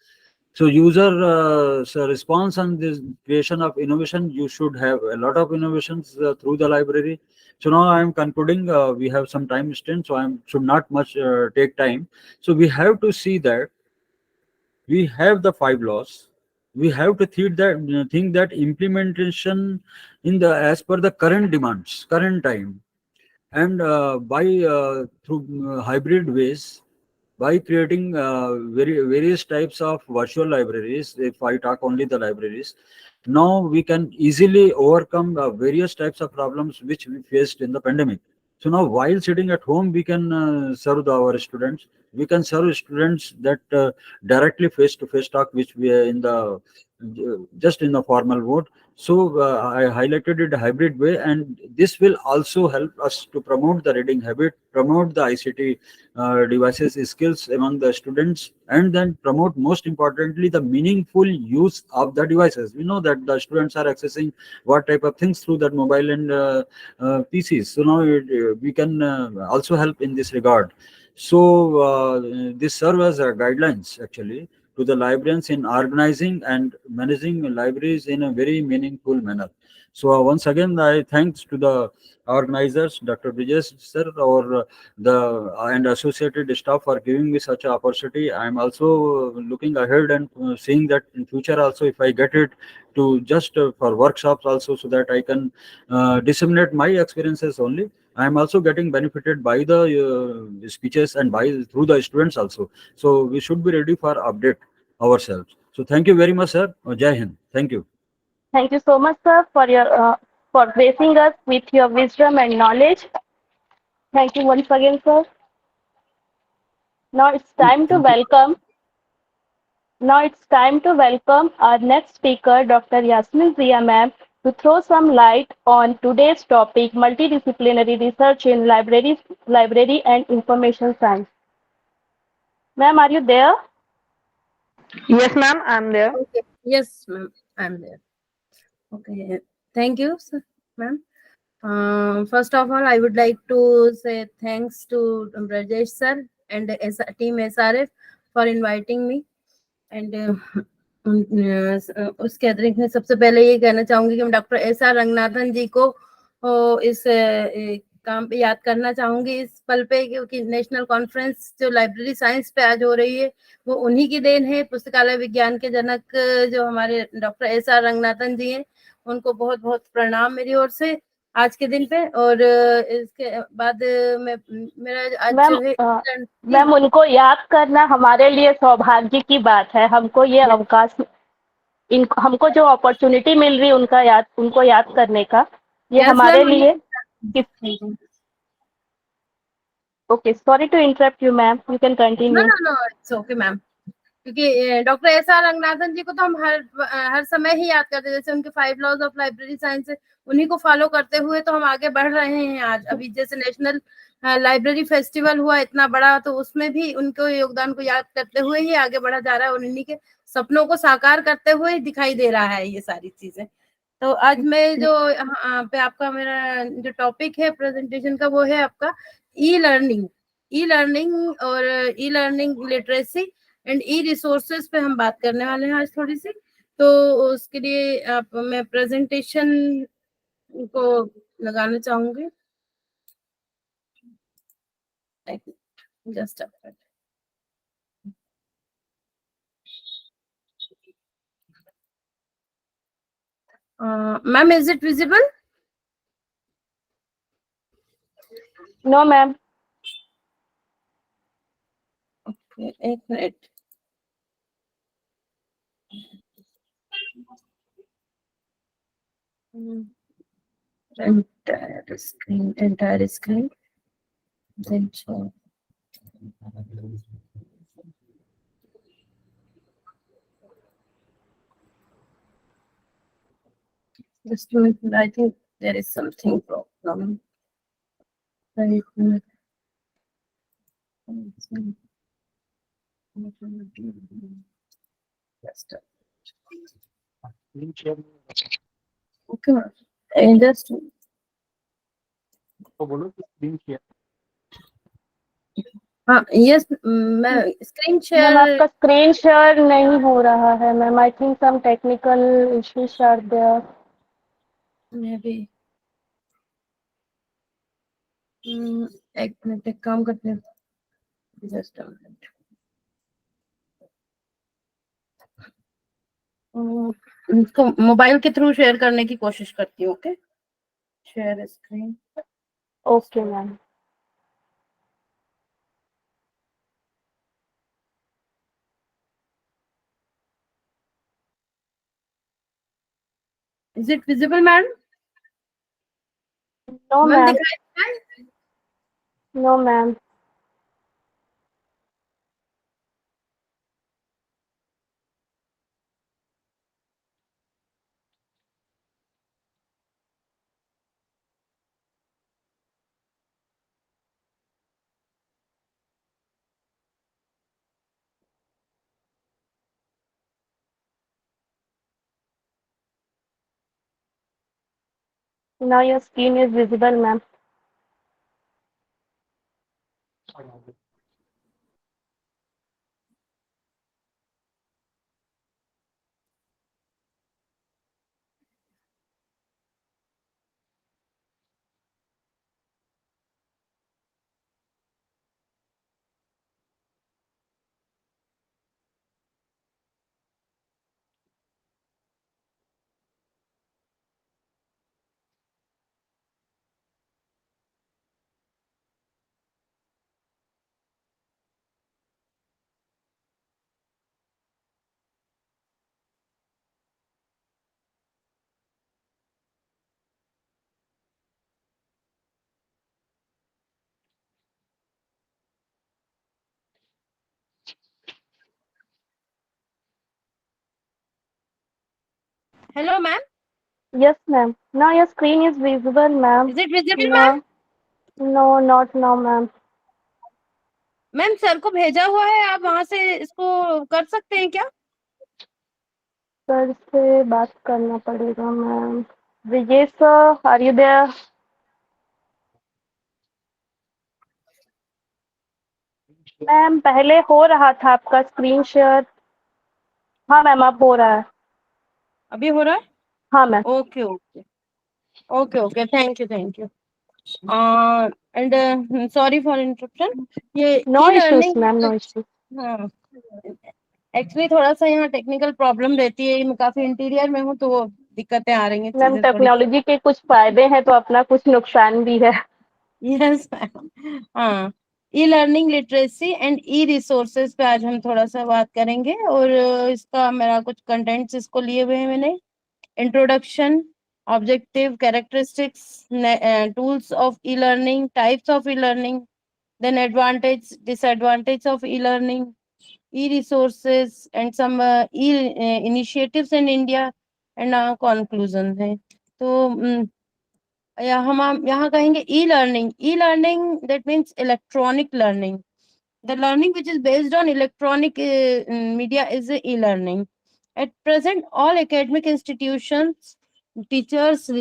So user so response and this creation of innovation, you should have a lot of innovations through the library. So now I am concluding. We have some time stint, so I should not much take time. So we have to see that we have the five laws. We have to think that implementation in the as per the current demands, current time, and by through hybrid ways, by creating various types of virtual libraries. If I talk only the libraries, now we can easily overcome various types of problems which we faced in the pandemic. So now while sitting at home, we can serve our students. We can serve students that directly face to face talk, which we are in the just in the formal mode. So I highlighted it a hybrid way, and this will also help us to promote the reading habit, promote the ICT devices skills among the students, and then promote most importantly the meaningful use of the devices. We know that the students are accessing what type of things through that mobile and PCs. So now we can also help in this regard. So this serve as guidelines actually to the librarians in organizing and managing libraries in a very meaningful manner. So once again, I thanks to the organizers, Dr. Brajesh sir, or the and associated staff for giving me such an opportunity. I am also looking ahead and seeing that in future also, if I get it to just for workshops also, so that I can disseminate my experiences only. I am also getting benefited by the speeches and by through the students also. So we should be ready for update ourselves. So thank you very much, sir. Jai Hind. Thank you. Thank you so much, sir, for your for gracing us with your wisdom and knowledge. Thank you once again, sir. Now it's time to Thank you. welcome. Now it's time to welcome our next speaker, Dr. Yasmin Zia ma'am, to throw some light on today's topic, multidisciplinary research in library and information science. Ma'am, are you there? Yes, ma'am, I'm there. Okay. Yes, ma'am. I am there. Okay. Thank you, sir, ma'am. First of all, I would like to say thanks to Brajesh sir and team SRF for inviting me. And उस gathering में सबसे पहले ये कहना चाहूंगी कि मैं doctor S R Ranganathan ji को इस काम पे याद करना चाहूंगी इस पल पे, क्योंकि नेशनल कॉन्फ्रेंस जो लाइब्रेरी साइंस पे आज हो रही है वो उन्हीं की देन है। पुस्तकालय विज्ञान के जनक जो हमारे डॉक्टर एस आर रंगनाथन जी हैं, उनको बहुत बहुत प्रणाम मेरी ओर से आज के दिन पे। और इसके बाद मैं मेरा आज मैम जो है जी मैम उनको याद करना हमारे लिए सौभाग्य की बात है। हमको ये यस अवकाश, इन हमको जो अपॉर्चुनिटी मिल रही उनको याद करने का, ये यस हमारे मैम। लिए। Okay, sorry to interrupt you ma'am, you can now continue. No no, it's okay ma'am. क्योंकि doctor S R Ranganathan ji को तो हम हर समय ही याद करते हैं। जैसे उनके 5 लॉज ऑफ लाइब्रेरी साइंस है, उन्हीं को फॉलो करते हुए तो हम आगे बढ़ रहे हैं। आज अभी जैसे नेशनल लाइब्रेरी फेस्टिवल हुआ इतना बड़ा, तो उसमें भी उनको योगदान को याद करते हुए ही आगे बढ़ा जा रहा है, और उन्हीं के सपनों को साकार करते हुए दिखाई दे रहा है ये सारी चीजें। तो आज मैं जो पे आपका मेरा जो टॉपिक है प्रेजेंटेशन का, वो है आपका ई लर्निंग। ई लर्निंग और e learning literacy and E resources पे हम बात करने वाले हैं आज थोड़ी सी। तो उसके लिए आप मैं प्रेजेंटेशन को लगाना चाहूंगी। Just ma'am, is it visible? No ma'am. एक minute. entire screen then show. Just a minute, I think there is something problem. Right. Just okay. And just हाँ, यस मैं स्क्रीन मैम शेयर आपका screen share नहीं हो रहा है ma'am, I think some technical issues are there. में भी एक मिनट, एक काम करते हैं। Just a minute. इसको मोबाइल के थ्रू शेयर करने की कोशिश करती हूँ। Okay, share screen. Okay ma'am. Is it visible ma'am? No ma'am ma'am. दिखाई दे रहा है? No ma'am. Now your screen is visible, ma'am. Hello ma'am, Yes, ma'am. Now your screen is visible, ma'am. Is it visible ma'am? No, no, not now, ma'am. Ma'am sir को भेजा हुआ है, आप वहां से इसको कर सकते हैं क्या? सर से बात करना पड़ेगा ma'am. Brijesh sir, are you there? Ma'am पहले हो रहा था आपका स्क्रीन शेयर। हाँ मैम, अब हो रहा है। अभी हो रहा है? हाँ ma'am. Okay okay okay okay, thank you and sorry for interruption. ये no e issues learning, ma'am, no issues. हाँ एक्चुअली थोड़ा सा यहाँ टेक्निकल प्रॉब्लम रहती है, मैं काफी इंटीरियर में हूँ तो वो दिक्कतें आ रही हैं, मैम चीजें थोड़ी सी। टेक्नोलॉजी के कुछ फायदे हैं तो अपना कुछ नुकसान भी है। यस हाँ, e learning literacy and E resources पे आज हम थोड़ा सा बात करेंगे, और इसका मेरा कुछ कंटेंट्स इसको लिए हुए हैं मैंने। Introduction, objective, characteristics, tools of e learning, types of e learning, then advantage disadvantage of e-learning, e-resources and some initiatives in India, and conclusion है। तो हम यहाँ कहेंगे e learning that means electronic learning. The learning which is based on electronic media is e-learning. At present, all academic institutions, teachers,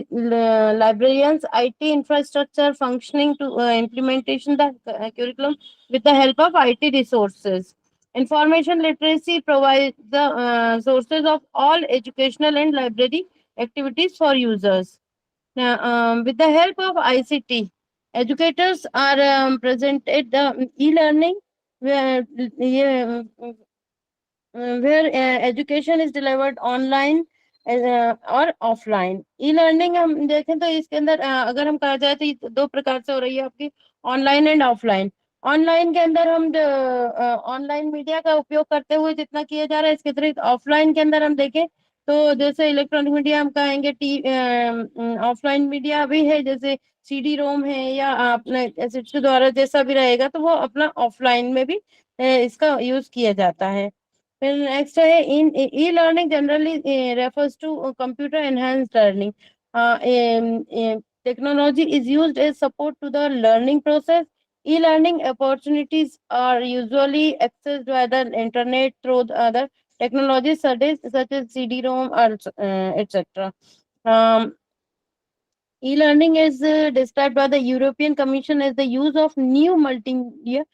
librarians, IT infrastructure functioning to implementation the curriculum with the help of IT resources. Information literacy provides the sources of all educational and library activities for users. Now, with the help of ICT, educators are presented the e-learning where, yeah, where education is delivered online और offline. E learning हम देखें तो इसके अंदर अगर हम कहा जाए तो ये दो प्रकार से हो रही है आपकी, ऑनलाइन एंड ऑफलाइन। ऑनलाइन के अंदर हम ऑनलाइन मीडिया का उपयोग करते हुए जितना किया जा रहा है, इसके अतिरिक्त ऑफलाइन के अंदर हम देखें तो जैसे इलेक्ट्रॉनिक मीडिया हम कहेंगे, टी ऑफलाइन मीडिया भी है जैसे सीडी रोम है या अपने एसिड के द्वारा जैसा भी रहेगा, तो वो अपना ऑफलाइन में भी इसका यूज किया जाता है। फिर नेक्स्ट है in e learning generally refers to computer enhanced learning. Technology is used as support to the learning process. E-learning opportunities are usually accessed by the internet through the other technologies such as CD-ROM or etc. Um, E-learning is described by the European Commission as the use of new multimedia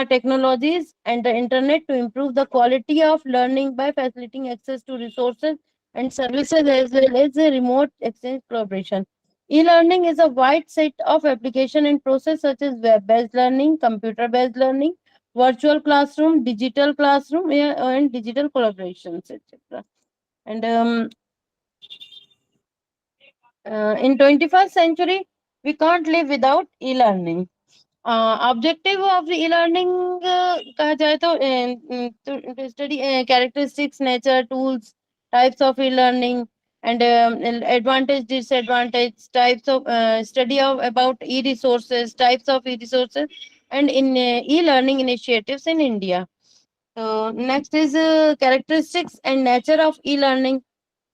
technologies and the internet to improve the quality of learning by facilitating access to resources and services as well as remote exchange collaboration. E-learning is a wide set of application and process such as web-based learning, computer-based learning, virtual classroom, digital classroom, and digital collaborations, etc. And in 21st century, we can't live without e-learning. Objective of the e-learning कहा जाए to study characteristics, nature, tools, types of e-learning, and advantage, disadvantage, types of study of about e-resources, types of e-resources, and in e-learning initiatives in India. So next is characteristics and nature of e-learning.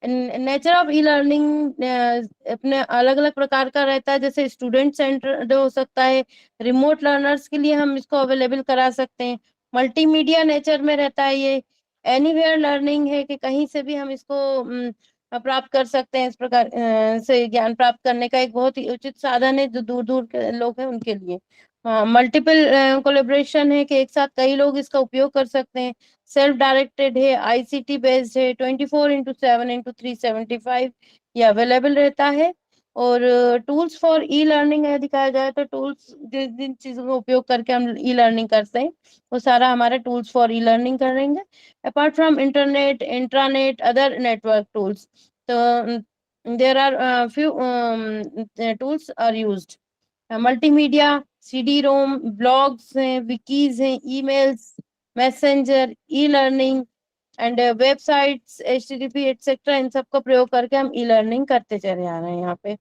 Nature of e learning अपने अलग अलग प्रकार का रहता है, जैसे student centre हो सकता है, रिमोट लर्नर्स के लिए हम इसको अवेलेबल करा सकते हैं, मल्टीमीडिया नेचर में रहता है, ये एनीवेयर लर्निंग है कि कहीं से भी हम इसको प्राप्त कर सकते हैं, इस प्रकार से ज्ञान प्राप्त करने का एक बहुत ही उचित साधन है जो दूर दूर के लोग हैं उनके लिए। मल्टीपल कोलेब्रेशन है कि एक साथ कई लोग इसका उपयोग कर सकते हैं। सेल्फ डायरेक्टेड है, आईसीटी बेस्ड है, 24/7/375 ये अवेलेबल रहता है। और टूल्स फॉर ई लर्निंग यदि कहा जाए तो टूल्स जिन जिन चीजों का उपयोग करके हम ई लर्निंग करते हैं वो सारा हमारे टूल्स फॉर ई लर्निंग करेंगे। Apart from internet, intranet, other network tools, तो there are few tools are used. Multimedia, CD ROM, blogs हैं, विकीज हैं, emails, messenger, e learning and websites, HTTP etcetera, इन सब का प्रयोग करके हम ई लर्निंग करते चले आ रहे हैं। यहाँ पे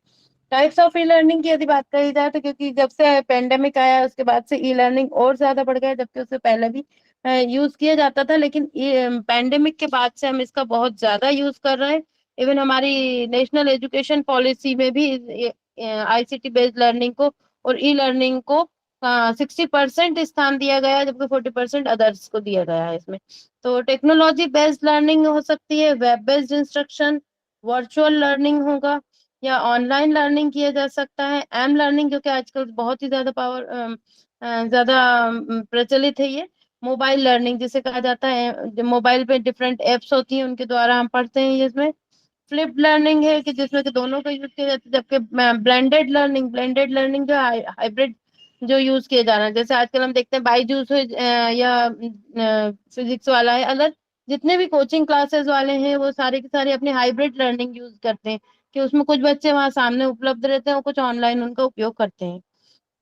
टाइप्स ऑफ ई लर्निंग की यदि बात करी जाए तो क्योंकि जब से पेंडेमिक आया उसके बाद से ई लर्निंग और ज्यादा बढ़ गया, जबकि उससे पहले भी यूज किया जाता था, लेकिन पेंडेमिक के बाद से हम इसका बहुत ज्यादा यूज कर रहे हैं। इवन हमारी नेशनल एजुकेशन पॉलिसी में भी आईसीटी बेस्ड लर्निंग को और ई लर्निंग को 60% स्थान दिया गया है, जबकि 40% अदर्स को दिया गया है इसमें। तो टेक्नोलॉजी बेस्ड लर्निंग हो सकती है, web based instruction, virtual learning होगा, या ऑनलाइन लर्निंग किया जा सकता है। एम लर्निंग जो कि आजकल बहुत ही ज्यादा ज्यादा प्रचलित है, ये मोबाइल लर्निंग जिसे कहा जाता है। जो मोबाइल पे डिफरेंट एप्स होती हैं उनके द्वारा हम पढ़ते हैं, इसमें फ्लिप लर्निंग है कि जिसमें कि दोनों का यूज किया जाता है। जबकि ब्लेंडेड लर्निंग जो हाइब्रिड जो यूज किए जा रहे हैं, जैसे आजकल हम देखते हैं बाईजूस या फिजिक्स वाला है, अगर जितने भी कोचिंग क्लासेस वाले हैं वो सारे के सारे अपनी हाइब्रिड लर्निंग यूज करते हैं, कि उसमें कुछ बच्चे वहां सामने उपलब्ध रहते हैं और कुछ ऑनलाइन उनका उपयोग करते हैं।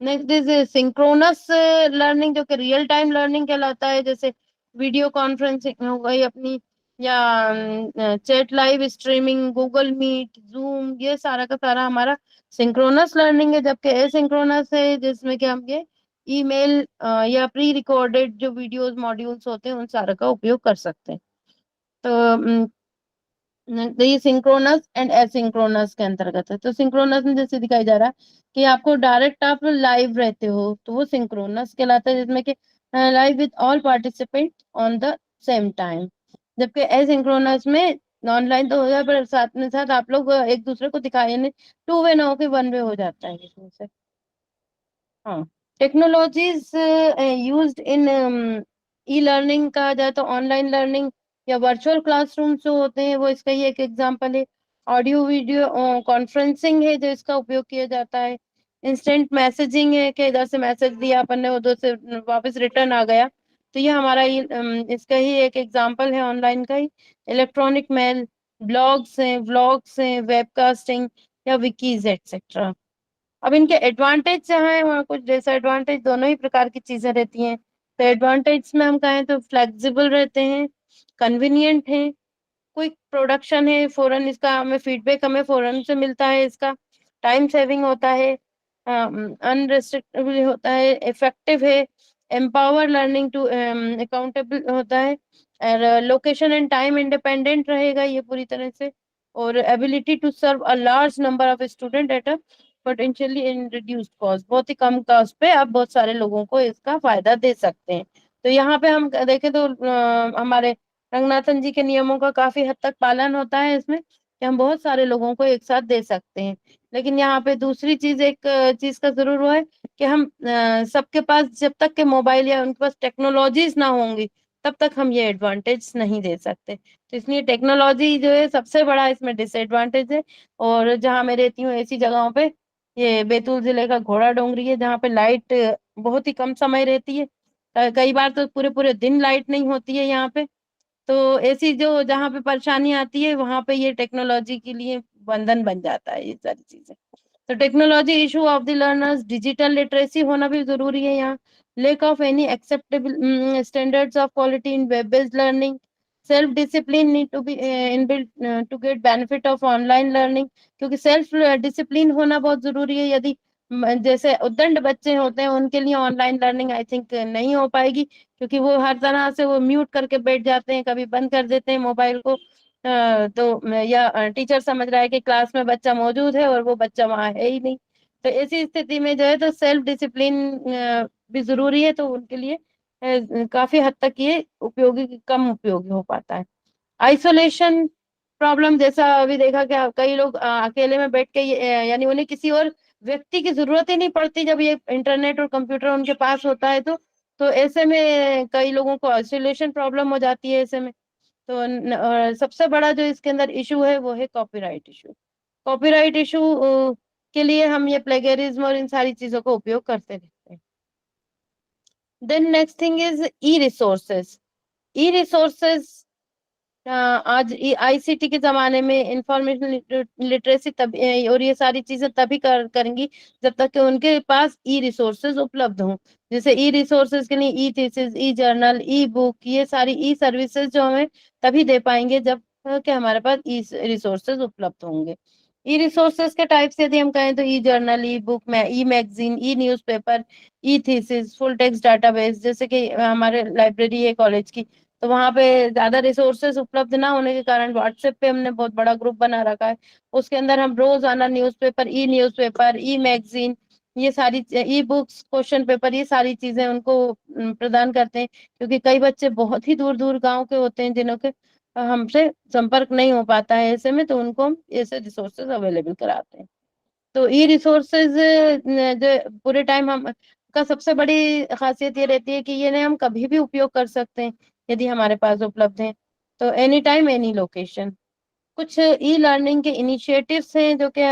नेक्स्ट इज सिंक्रोनस लर्निंग, जो कि रियल टाइम लर्निंग कहलाता है, जैसे वीडियो कॉन्फ्रेंसिंग हो गई अपनी, या chat live streaming, Google Meet, Zoom, ये सारा का सारा हमारा सिंक्रोनस लर्निंग है। जबकि एसिंक्रोनस है जिसमें कि हम ये ईमेल या प्री रिकॉर्डेड जो वीडियोस मॉड्यूल्स होते हैं उन सारा का उपयोग कर सकते हैं। तो तो ये सिंक्रोनस एंड एसिंक्रोनस के अंतर्गत है। तो सिंक्रोनस में जैसे दिखाई जा रहा है कि आपको डायरेक्ट आप लाइव रहते हो, तो वो सिंक्रोनस कहलाता है, जिसमें कि live with all participant on the same time. जबकि एसिंक्रोनस में ऑनलाइन तो हो जाए, पर साथ में साथ आप लोग एक दूसरे को दिखाए, यानी टू वे ना होके वन वे हो जाता है इसमें से। हाँ, technologies used in e learning कहा जाए तो ऑनलाइन लर्निंग या वर्चुअल क्लासरूम जो होते हैं वो इसका ही एक एग्जांपल है। ऑडियो वीडियो कॉन्फ्रेंसिंग है जो इसका उपयोग किया जाता है। इंस्टेंट मैसेजिंग है कि इधर से मैसेज दिया अपन ने, उधर से वापस रिटर्न आ गया, तो ये हमारा इसका ही एक एग्जांपल है ऑनलाइन का ही। इलेक्ट्रॉनिक मेल, ब्लॉग्स हैं, व्लॉग्स हैं, वेबकास्टिंग या विकीज एक्सेट्रा। अब इनके एडवांटेज जहाँ है वहाँ कुछ डिसएडवांटेज, दोनों ही प्रकार की चीजें रहती हैं। तो एडवांटेज में हम कहें तो फ्लेक्सिबल रहते हैं, कन्वीनियंट है, क्विक प्रोडक्शन है, फौरन इसका हमें फीडबैक हमें फौरन से मिलता है, इसका टाइम सेविंग होता है, अनरिस्ट्रिक्टेबल होता है, इफेक्टिव है, एम्पावर लर्निंग टू अकाउंटेबल होता है, और लोकेशन एंड टाइम इंडिपेंडेंट रहेगा ये पूरी तरह से, और ability to serve a large number of student at a potentially in reduced cost, बहुत ही कम कॉस्ट पे आप बहुत सारे लोगों को इसका फायदा दे सकते हैं। तो यहाँ पे हम देखें तो हमारे रंगनाथन जी के नियमों का काफी हद तक पालन होता है इसमें, कि हम बहुत सारे लोगों को एक साथ दे सकते हैं। लेकिन यहाँ पे दूसरी चीज, एक चीज का जरूर वो है कि हम सबके पास जब तक के मोबाइल या उनके पास टेक्नोलॉजीज ना होंगी तब तक हम ये एडवांटेज नहीं दे सकते। तो इसलिए टेक्नोलॉजी जो है सबसे बड़ा इसमें डिसएडवांटेज है। और जहाँ मैं रहती हूँ ऐसी जगहों पे, ये बैतूल जिले का घोड़ा डोंगरी है, जहाँ पे लाइट बहुत ही कम समय रहती है, कई बार तो पूरे पूरे दिन लाइट नहीं होती है यहाँ पे। तो ऐसी जो जहाँ पे परेशानी आती है वहां पे ये टेक्नोलॉजी के लिए बंधन बन जाता है ये सारी चीजें। तो technology issue of the learners, digital literacy होना भी जरूरी है यहाँ, lack of any acceptable standards of quality in web based learning, self discipline need to be inbuilt to get benefit of online learning, क्योंकि सेल्फ डिसिप्लिन होना बहुत जरूरी है। यदि जैसे उद्दंड बच्चे होते हैं उनके लिए ऑनलाइन लर्निंग आई थिंक नहीं हो पाएगी, क्योंकि वो हर तरह से वो म्यूट करके बैठ जाते हैं, कभी बंद कर देते हैं मोबाइल को, तो या टीचर समझ रहा है कि क्लास में बच्चा मौजूद है और वो बच्चा वहां है ही नहीं। तो ऐसी स्थिति में जो है तो सेल्फ डिसिप्लिन भी जरूरी है, तो उनके लिए काफी हद तक ये उपयोगी, कम उपयोगी हो पाता है। आइसोलेशन प्रॉब्लम, जैसा अभी देखा कि कई लोग अकेले में बैठ के यानी उन्हें किसी और व्यक्ति की जरूरत ही नहीं पड़ती जब ये इंटरनेट और कंप्यूटर उनके पास होता है। तो ऐसे में कई लोगों को आइसोलेशन प्रॉब्लम हो जाती है ऐसे में। तो और सबसे बड़ा जो इसके अंदर इशू है वो है कॉपीराइट इशू। कॉपीराइट इशू के लिए हम ये प्लेगरिज्म और इन सारी चीजों का उपयोग करते रहते हैं। Then next thing is E resources. E resources आज आईसीटी के जमाने में इंफॉर्मेशन लिटरेसी तभी और ये सारी चीजें तभी करेंगी जब तक कि उनके पास ई रिसोर्सेज उपलब्ध हों। जैसे ई रिसोर्सेज के लिए ई थीसिस, ई जर्नल, ई बुक, ये सारी ई सर्विसेज जो हमें तभी दे पाएंगे जब कि हमारे पास ई रिसोर्सेज उपलब्ध होंगे। ई रिसोर्सेज के टाइप्स यदि हम कहें तो e journal, e book, e magazine, e newspaper, e thesis, full text database, जैसे कि हमारे लाइब्रेरी है कॉलेज की, तो वहां पे ज्यादा रिसोर्सेज उपलब्ध ना होने के कारण व्हाट्सएप पे हमने बहुत बड़ा ग्रुप बना रखा है। उसके अंदर हम रोजाना न्यूज़पेपर, ई मैगजीन, ये सारी ई बुक्स, क्वेश्चन पेपर, ये सारी चीजें उनको प्रदान करते हैं, क्योंकि कई बच्चे बहुत ही दूर दूर गांव के होते हैं जिन्हों के हमसे संपर्क नहीं हो पाता है ऐसे में, तो उनको हम ऐसे रिसोर्सेज अवेलेबल कराते हैं। तो ई रिसोर्सेज जो पूरे टाइम हम का सबसे बड़ी खासियत ये रहती है कि ये ने हम कभी भी उपयोग कर सकते हैं यदि हमारे पास उपलब्ध है, तो एनी टाइम एनी लोकेशन। कुछ ई लर्निंग के इनिशिएटिव्स हैं जो कि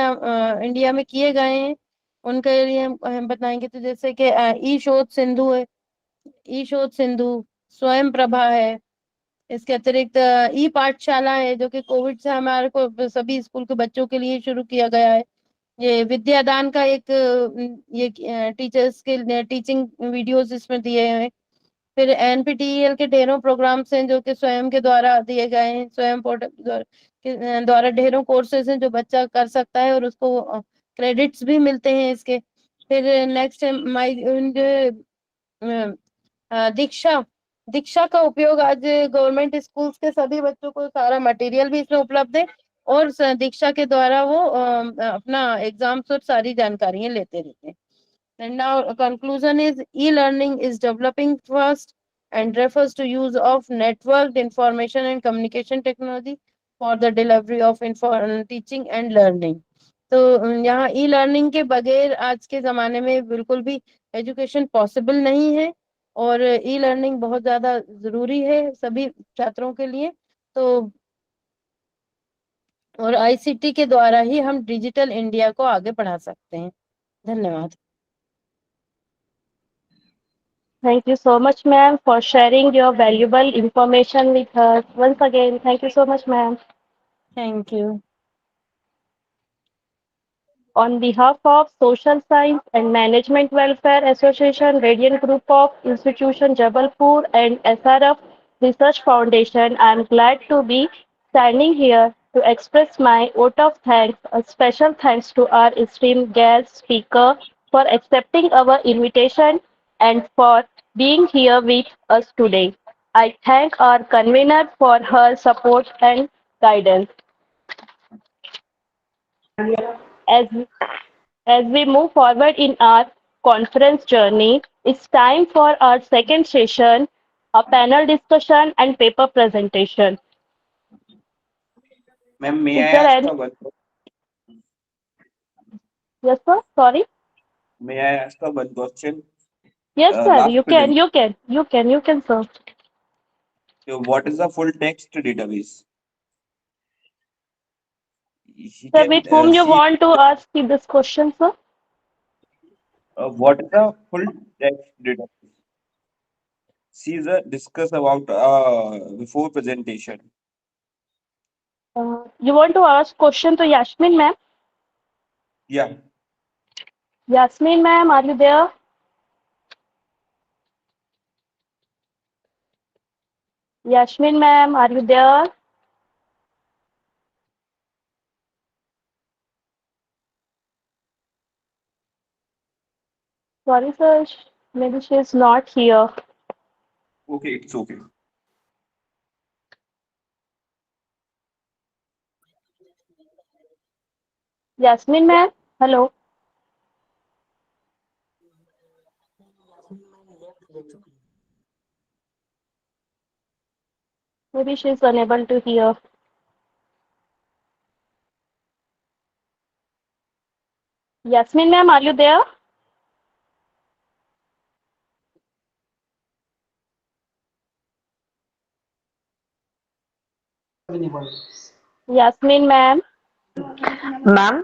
इंडिया में किए गए हैं, उनके लिए हम बताएंगे। तो जैसे कि ई शोध सिंधु है, ई शोध सिंधु, स्वयं प्रभा है, इसके अतिरिक्त ई पाठशाला है जो कि कोविड से हमारे को सभी स्कूल के बच्चों के लिए शुरू किया गया है। ये विद्यादान का एक ये टीचर्स के टीचिंग वीडियोस इसमें दिए हैं। फिर एनपीटीईएल के ढेरों प्रोग्राम्स हैं जो कि स्वयं के द्वारा दिए गए हैं, स्वयं पोर्टल द्वारा ढेरों कोर्सेज हैं जो बच्चा कर सकता है और उसको क्रेडिट्स भी मिलते हैं इसके। फिर नेक्स्ट माई दीक्षा, दीक्षा का उपयोग आज गवर्नमेंट स्कूल्स के सभी बच्चों को सारा मटेरियल भी इसमें उपलब्ध है, और दीक्षा के द्वारा वो अपना एग्जाम्स और सारी जानकारियां लेते रहते हैं। And now conclusion is e-learning is developing fast and refers to use of networked information and communication technology for the delivery of teaching and learning. तो यहाँ ई लर्निंग के बगैर आज के जमाने में बिल्कुल भी एजुकेशन पॉसिबल नहीं है, और ई लर्निंग बहुत ज्यादा जरूरी है सभी छात्रों के लिए। तो और आईसीटी के द्वारा ही हम डिजिटल इंडिया को आगे बढ़ा सकते हैं। धन्यवाद। Thank you so much, ma'am, for sharing your valuable information with us. Once again, thank you so much, ma'am. Thank you. On behalf of Social Science and Management Welfare Association, Radiant Group of Institution Jabalpur and SRF Research Foundation, I am glad to be standing here to express my vote of thanks. A special thanks to our esteemed guest speaker for accepting our invitation and for being here with us today. I thank our convener for her support and guidance. As As we move forward in our conference journey, it's time for our second session, a panel discussion and paper presentation. Ma'am, may Is I there ask any? a one? Yes, sir. Sorry. May I ask a one question? Yes, sir. Last You can. present. You can. You can. You can, sir. What is the full text database? He Sir, can with whom you see want to ask this question, sir? what is the full text database? Caesar discuss about before presentation. You want to ask question to Yasmin, ma'am? Yeah. Yasmin, ma'am, are you there? Yasmin, ma'am, are you there? Sorry, sir. Maybe she is not here. Okay, it's okay. Yasmin, ma'am. Hello. Maybe she is unable to hear. Yasmin, ma'am, are you there? Yasmin, ma'am. Ma'am,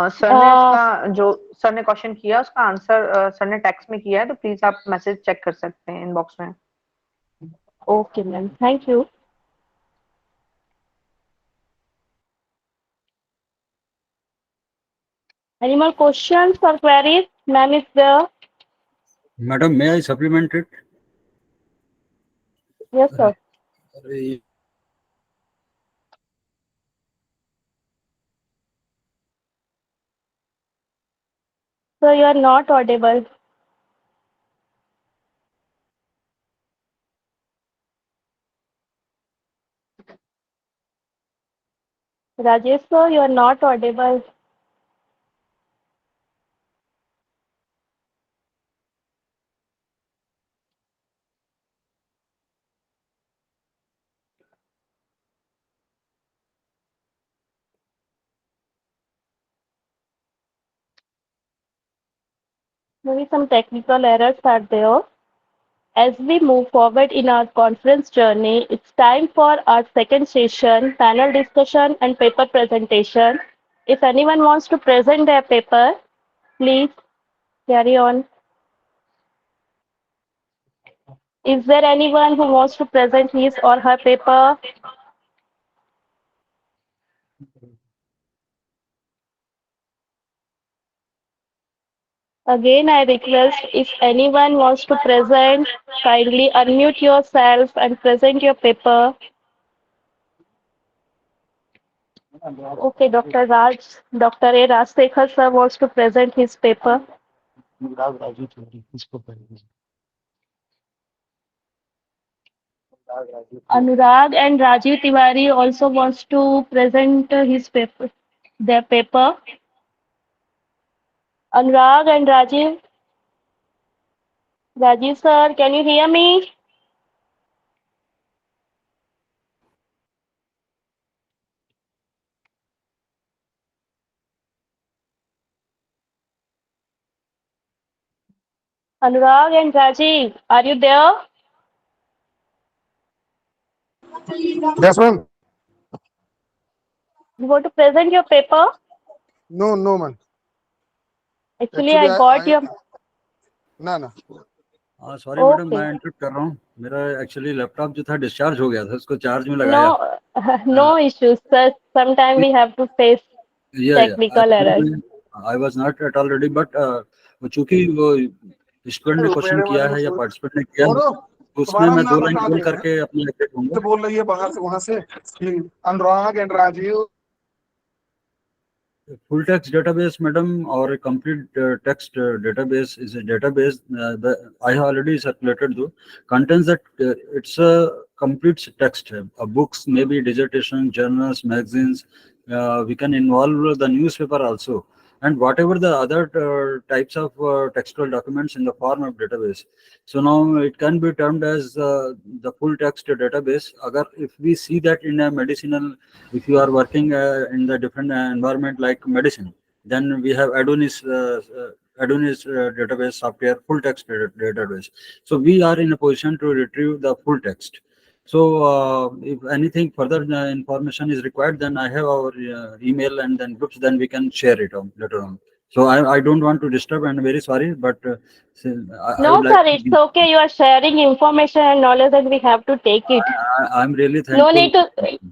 sir ने Uh, इसका जो sir ने question किया उसका answer sir ने text में किया है, तो प्लीज आप मैसेज चेक कर सकते हैं इनबॉक्स में। okay, ma'am. Thank you. Any more questions or queries? Ma'am is there? Madam, may I supplement it? Yes, sir. Uh, So you are not audible. Rajesh, sir, you are not audible. Maybe some technical errors are there. As we move forward in our conference journey, it's time for our second session, panel discussion and paper presentation. If anyone wants to present their paper, please carry on. Is there anyone who wants to present his or her paper? Again, I request if anyone wants to present, kindly unmute yourself and present your paper. Okay, Dr. A. Rajsekhar sir wants to present his paper. Anurag and Rajiv Tiwari also wants to present his paper, their paper. Anurag and Rajiv sir, can you hear me? Anurag and Rajiv, are you there? Yes, ma'am. You want to present your paper? No, no, man. Actually, Actually, I got your. ना ना sorry madam, Okay. मैं interrupt कर रहा हूँ। मेरा actually laptop जो था discharge हो गया था, उसको चार्ज में लगाया। No, no issues, sir. Sometimes we have to face technical errors. I was not at all ready, but चूंकि वो स्टूडेंट ने क्वेश्चन किया है या पार्टिसिपेंट ने किया है, तो उसमें तुम्हारा मैं दो नाम लाइन बता बोल दे करके अपनी अपडेट दूंगा। तो बोल रही है बाहर से वहां से कि Anurag and Rajiv Full text database, madam, or a complete text database is a database that I have already circulated though, contains that it's a complete text, books, maybe dissertation, journals, magazines. We can involve the newspaper also, and whatever the other types of textual documents in the form of database. So now it can be termed as the full text database. Agar if we see that in a medicinal, if you are working in the different environment like medicine, then we have Adonis database software, full text database. So we are in a position to retrieve the full text. So if anything further information is required, then I have our email and then groups, then we can share it on later on. So I don't want to disturb, and very sorry, but I would No, like sir, to it's okay. You are sharing information and knowledge, and we have to take it. I'm really No thankful. need to,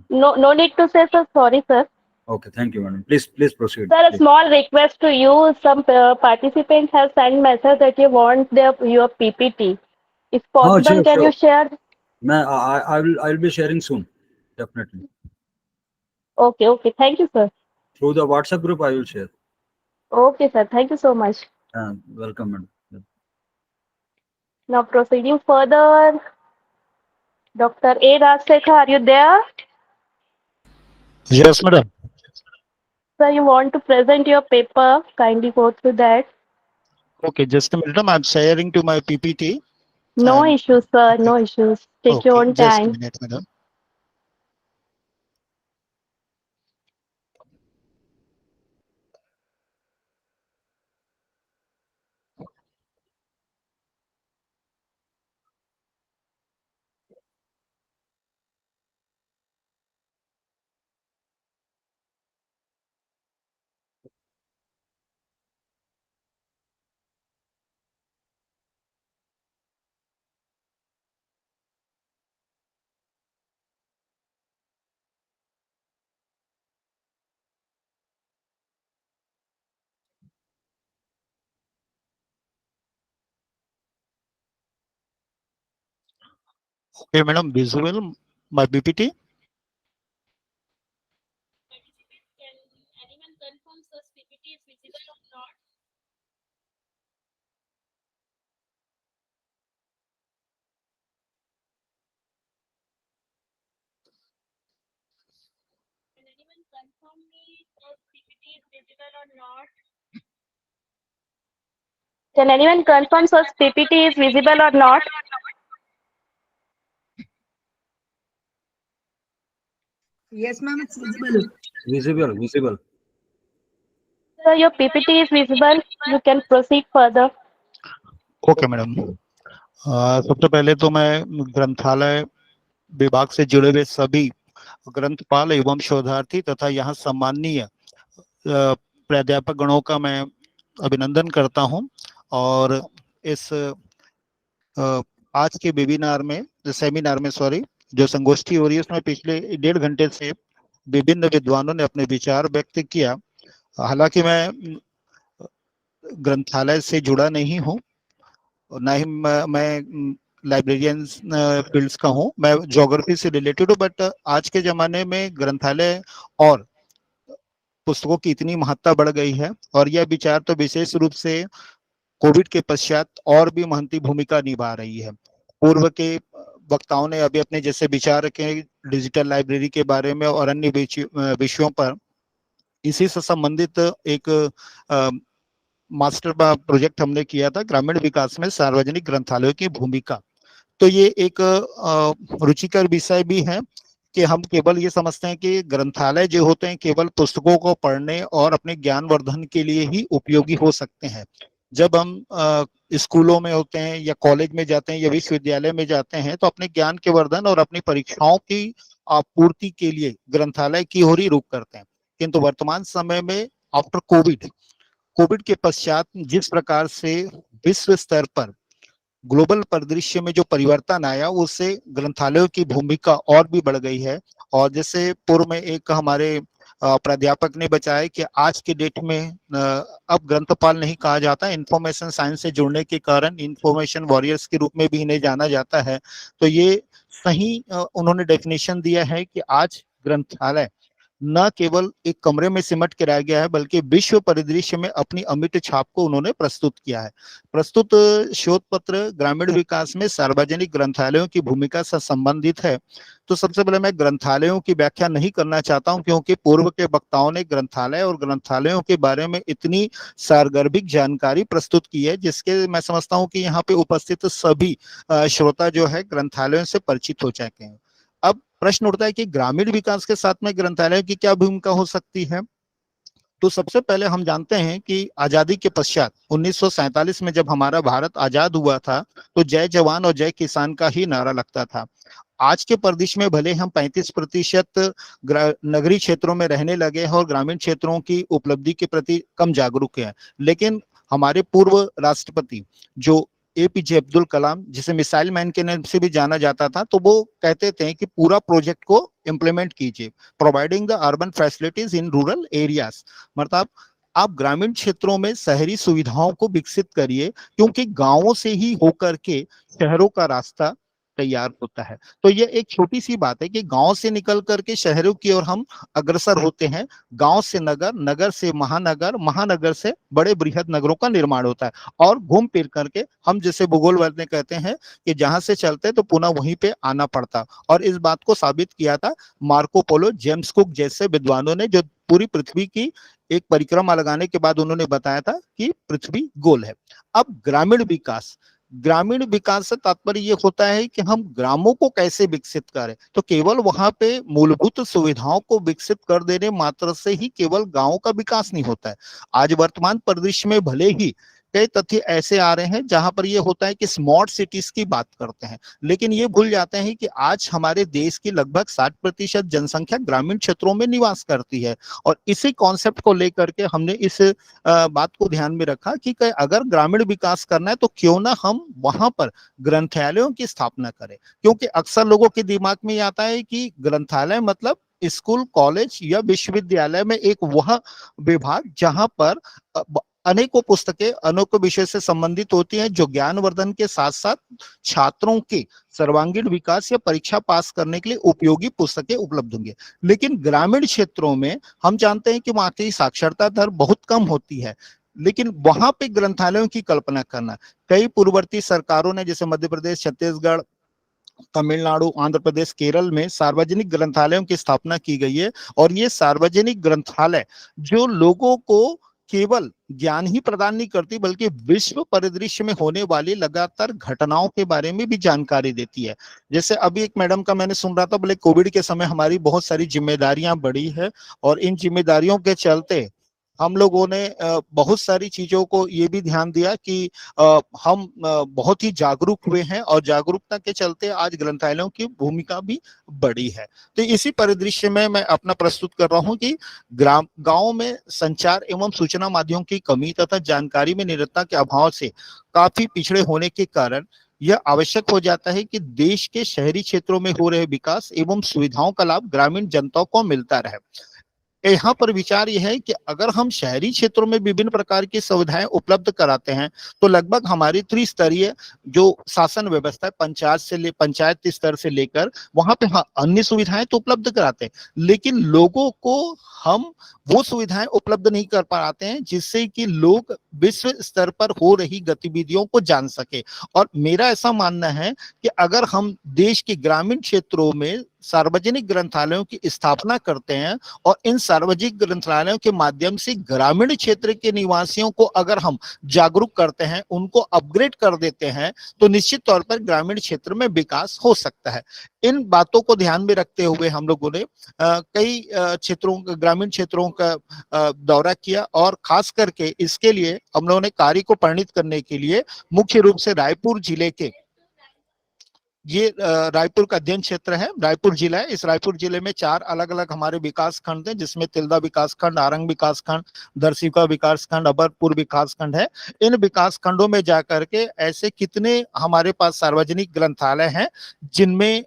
no need to say so. Sorry, sir. Okay, thank you, madam. Please proceed. Sir, a Please. small request to you. Some participants have sent message that you want your PPT. If Oh, possible, sure, can you sure. share? I'll be sharing soon, definitely. Okay, okay. Thank you, sir. Through the WhatsApp group, I will share. Okay, sir. Thank you so much. Welcome, madam. Now proceeding further, Dr. A. Rajsekhar, are you there? Yes, madam. Sir, you want to present your paper? Kindly go through that. Okay, just a minute. I'm sharing to my PPT. No And issues, sir. No issues. Take your okay, own just a time. minute, madam. Okay, madam, visual my PPT. Can anyone confirm such PPT is visible or not? Yes, ma'am, it's visible. Visible. Sir, your PPT is visible. You can proceed further. Okay madam. सबसे पहले तो मैं ग्रंथालय विभाग से जुड़े हुए सभी ग्रंथपाल एवं शोधार्थी तथा यहाँ सम्माननीय प्राध्यापक गणों का मैं अभिनंदन करता हूँ। और इस आज के वेबिनार में, सेमिनार में सॉरी, जो संगोष्ठी हो रही है उसमें पिछले 1.5 घंटे से विभिन्न विद्वानों ने अपने विचार व्यक्त किया। हालांकि मैं ग्रंथालय से जुड़ा नहीं हूँ, ना ही मैं लाइब्रेरियन फील्ड्स का हूँ, मैं ज्योग्राफी से रिलेटेड हूँ। बट आज के जमाने में ग्रंथालय और पुस्तकों की इतनी महत्ता बढ़ गई है, और यह विचार तो विशेष रूप से कोविड के पश्चात और भी महती भूमिका निभा रही है। पूर्व के वक्ताओं ने अभी अपने जैसे विचार रखे डिजिटल लाइब्रेरी के बारे में और अन्य विषयों पर। इसी से संबंधित एक मास्टर प्रोजेक्ट हमने किया था, ग्रामीण विकास में सार्वजनिक ग्रंथालयों की भूमिका। तो ये एक रुचिकर विषय भी है कि हम केवल ये समझते हैं कि ग्रंथालय जो होते हैं केवल पुस्तकों को पढ़ने और अपने ज्ञान वर्धन के लिए ही उपयोगी हो सकते हैं। जब हम स्कूलों में होते हैं या कॉलेज में जाते हैं या विश्वविद्यालय में जाते हैं तो अपने ज्ञान के वर्धन और अपनी परीक्षाओं की आपूर्ति के लिए ग्रंथालय की ओर ही रुख करते हैं। किंतु वर्तमान समय में आफ्टर कोविड के पश्चात जिस प्रकार से विश्व स्तर पर ग्लोबल परिदृश्य में जो परिवर्तन आया, उससे ग्रंथालयों की भूमिका और भी बढ़ गई है। और जैसे पूर्व में एक हमारे प्राध्यापक ने बताया कि आज के डेट में अब ग्रंथपाल नहीं कहा जाता, इंफॉर्मेशन साइंस से जुड़ने के कारण इंफॉर्मेशन वॉरियर्स के रूप में भी इन्हें जाना जाता है। तो ये सही उन्होंने डेफिनेशन दिया है कि आज ग्रंथालय न केवल एक कमरे में सिमट के रह गया है, बल्कि विश्व परिदृश्य में अपनी अमिट छाप को उन्होंने प्रस्तुत किया है। प्रस्तुत शोध पत्र ग्रामीण विकास में सार्वजनिक ग्रंथालयों की भूमिका से संबंधित है। तो सबसे पहले मैं ग्रंथालयों की व्याख्या नहीं करना चाहता हूं, क्योंकि पूर्व के वक्ताओं ने ग्रंथालय और ग्रंथालयों के बारे में इतनी सारगर्भिक जानकारी प्रस्तुत की है, जिसके मैं समझता हूं कि यहाँ पे उपस्थित सभी श्रोता जो है ग्रंथालयों से परिचित हो चुके हैं। अब प्रश्न उठता है कि ग्रामीण विकास के साथ में ग्रंथालय की क्या भूमिका हो सकती है। तो सबसे पहले हम जानते हैं कि आजादी के पश्चात 1947 में जब हमारा भारत आजाद हुआ था, तो जय जवान और जय किसान का ही नारा लगता था। आज के परिदृश्य में भले हम 35% नगरीय क्षेत्रों में रहने लगे हैं और ग्रामीण क्षेत्रों की उपलब्धि के प्रति कम जागरूक हैं, लेकिन हमारे पूर्व राष्ट्रपति जो एपीजे अब्दुल कलाम, जिसे मिसाइल मैन के नाम से भी जाना जाता था, तो वो कहते थे कि पूरा प्रोजेक्ट को इम्प्लीमेंट कीजिए, providing the urban facilities in rural areas. मतलब आप ग्रामीण क्षेत्रों में शहरी सुविधाओं को विकसित करिए, क्योंकि गांवों से ही होकर के शहरों का रास्ता तैयार होता है। तो ये एक छोटी सी बात है कि गांव से निकल करके शहरों की ओर हम अग्रसर होते हैं, गांव से नगर, नगर से महानगर, महानगर से बड़े बृहद नगरों का निर्माण होता है, और घूम फिर करके हम जैसे भूगोल वाले कहते हैं कि जहां से चलते तो पुनः वहीं पे आना पड़ता। और इस बात को साबित किया था मार्को पोलो, जेम्स कुक जैसे विद्वानों ने, जो पूरी पृथ्वी की एक परिक्रमा लगाने के बाद उन्होंने बताया था कि पृथ्वी गोल है। अब ग्रामीण विकास से तात्पर्य ये होता है कि हम ग्रामों को कैसे विकसित करें। तो केवल वहां पे मूलभूत सुविधाओं को विकसित कर देने मात्र से ही केवल गांवों का विकास नहीं होता है। आज वर्तमान परिदृश्य में भले ही कई तथ्य ऐसे आ रहे हैं जहां पर ये होता है कि स्मार्ट सिटीज की बात करते हैं, लेकिन ये भूल जाते हैं कि आज हमारे देश की लगभग 60% जनसंख्या ग्रामीण क्षेत्रों में निवास करती है। और इसी कॉन्सेप्ट को लेकर के हमने इस बात को ध्यान में रखा कि अगर ग्रामीण विकास करना है तो क्यों ना हम वहां पर ग्रंथालयों की स्थापना करें। क्योंकि अक्सर लोगों के दिमाग में आता है कि ग्रंथालय मतलब स्कूल, कॉलेज या विश्वविद्यालय में एक वह विभाग जहां पर अनेकों पुस्तकें अनेकों विषय से संबंधित होती हैं, जो ज्ञानवर्धन के साथ साथ छात्रों के सर्वांगीण विकास या परीक्षा पास करने के लिए उपयोगी पुस्तकें उपलब्ध होंगी। लेकिन ग्रामीण क्षेत्रों में हम जानते हैं कि वहां की साक्षरता दर बहुत कम होती है, लेकिन वहां पे ग्रंथालयों की कल्पना करना, कई पूर्ववर्ती सरकारों ने जैसे मध्य प्रदेश, छत्तीसगढ़, तमिलनाडु, आंध्र प्रदेश, केरल में सार्वजनिक ग्रंथालयों की स्थापना की गई है। और ये सार्वजनिक ग्रंथालय जो लोगों को केवल ज्ञान ही प्रदान नहीं करती, बल्कि विश्व परिदृश्य में होने वाली लगातार घटनाओं के बारे में भी जानकारी देती है। जैसे अभी एक मैडम का मैंने सुन रहा था, बोले कोविड के समय हमारी बहुत सारी जिम्मेदारियां बढ़ी है, और इन जिम्मेदारियों के चलते हम लोगों ने बहुत सारी चीजों को ये भी ध्यान दिया कि हम बहुत ही जागरूक हुए हैं और जागरूकता के चलते आज ग्रंथालयों की भूमिका भी बड़ी है। तो इसी परिदृश्य में मैं अपना प्रस्तुत कर रहा हूं कि गांव में संचार एवं सूचना माध्यमों की कमी तथा जानकारी में निरंतरता के अभाव से काफी पिछड़े होने के कारण यह आवश्यक हो जाता है कि देश के शहरी क्षेत्रों में हो रहे विकास एवं सुविधाओं का लाभ ग्रामीण जनता को मिलता रहे। यहाँ पर विचार यह है कि अगर हम शहरी क्षेत्रों में विभिन्न प्रकार की सुविधाएं उपलब्ध कराते हैं तो लगभग हमारी त्रिस्तरीय जो शासन व्यवस्था है पंचायत स्तर से लेकर वहां पे हाँ अन्य सुविधाएं तो उपलब्ध कराते हैं, लेकिन लोगों को हम वो सुविधाएं उपलब्ध नहीं कर पाते हैं जिससे कि लोग विश्व स्तर पर हो रही गतिविधियों को जान सके। और मेरा ऐसा मानना है कि अगर हम देश के ग्रामीण क्षेत्रों में सार्वजनिक ग्रंथालयों की स्थापना करते हैं और इन सार्वजनिक ग्रंथालयों के माध्यम से ग्रामीण क्षेत्र के निवासियों को अगर हम जागरूक करते हैं, उनको अपग्रेड कर देते हैं, तो निश्चित तौर पर ग्रामीण क्षेत्र में विकास हो सकता है। इन बातों को ध्यान में रखते हुए हम लोगों ने कई क्षेत्रों ग्रामीण क्षेत्रों का दौरा किया और खास करके इसके लिए हम लोगों ने कार्य को परिणित करने के लिए मुख्य रूप से रायपुर जिले के ये रायपुर का अध्ययन क्षेत्र है, रायपुर जिला है। इस रायपुर जिले में 4 अलग अलग हमारे विकास खंड हैं, जिसमें तिल्दा विकास खंड, आरंग विकास खंड, दरसिका विकास खंड, अबरपुर विकास खंड है। इन विकास खंडों में जाकर के ऐसे कितने हमारे पास सार्वजनिक ग्रंथालय हैं जिनमें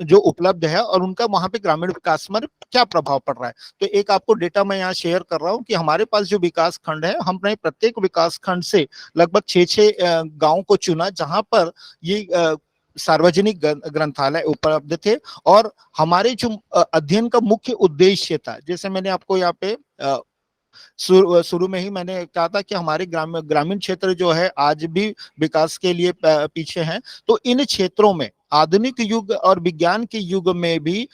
जो उपलब्ध है और उनका वहां पे ग्रामीण विकास में क्या प्रभाव पड़ रहा है। तो एक आपको डेटा मैं यहाँ शेयर कर रहा हूँ कि हमारे पास जो विकास खंड है, हमने प्रत्येक विकास खंड से लगभग 6 गाँव को चुना जहां पर ये सार्वजनिक ग्रंथालय उपलब्ध थे। और हमारे जो अध्ययन का मुख्य उद्देश्य था, जैसे मैंने आपको यहाँ पे शुरू में ही मैंने कहा था कि हमारे ग्रामीण क्षेत्र जो है आज भी विकास के लिए पीछे हैं। तो इन क्षेत्रों में आधुनिक युग और विज्ञान के युग में भी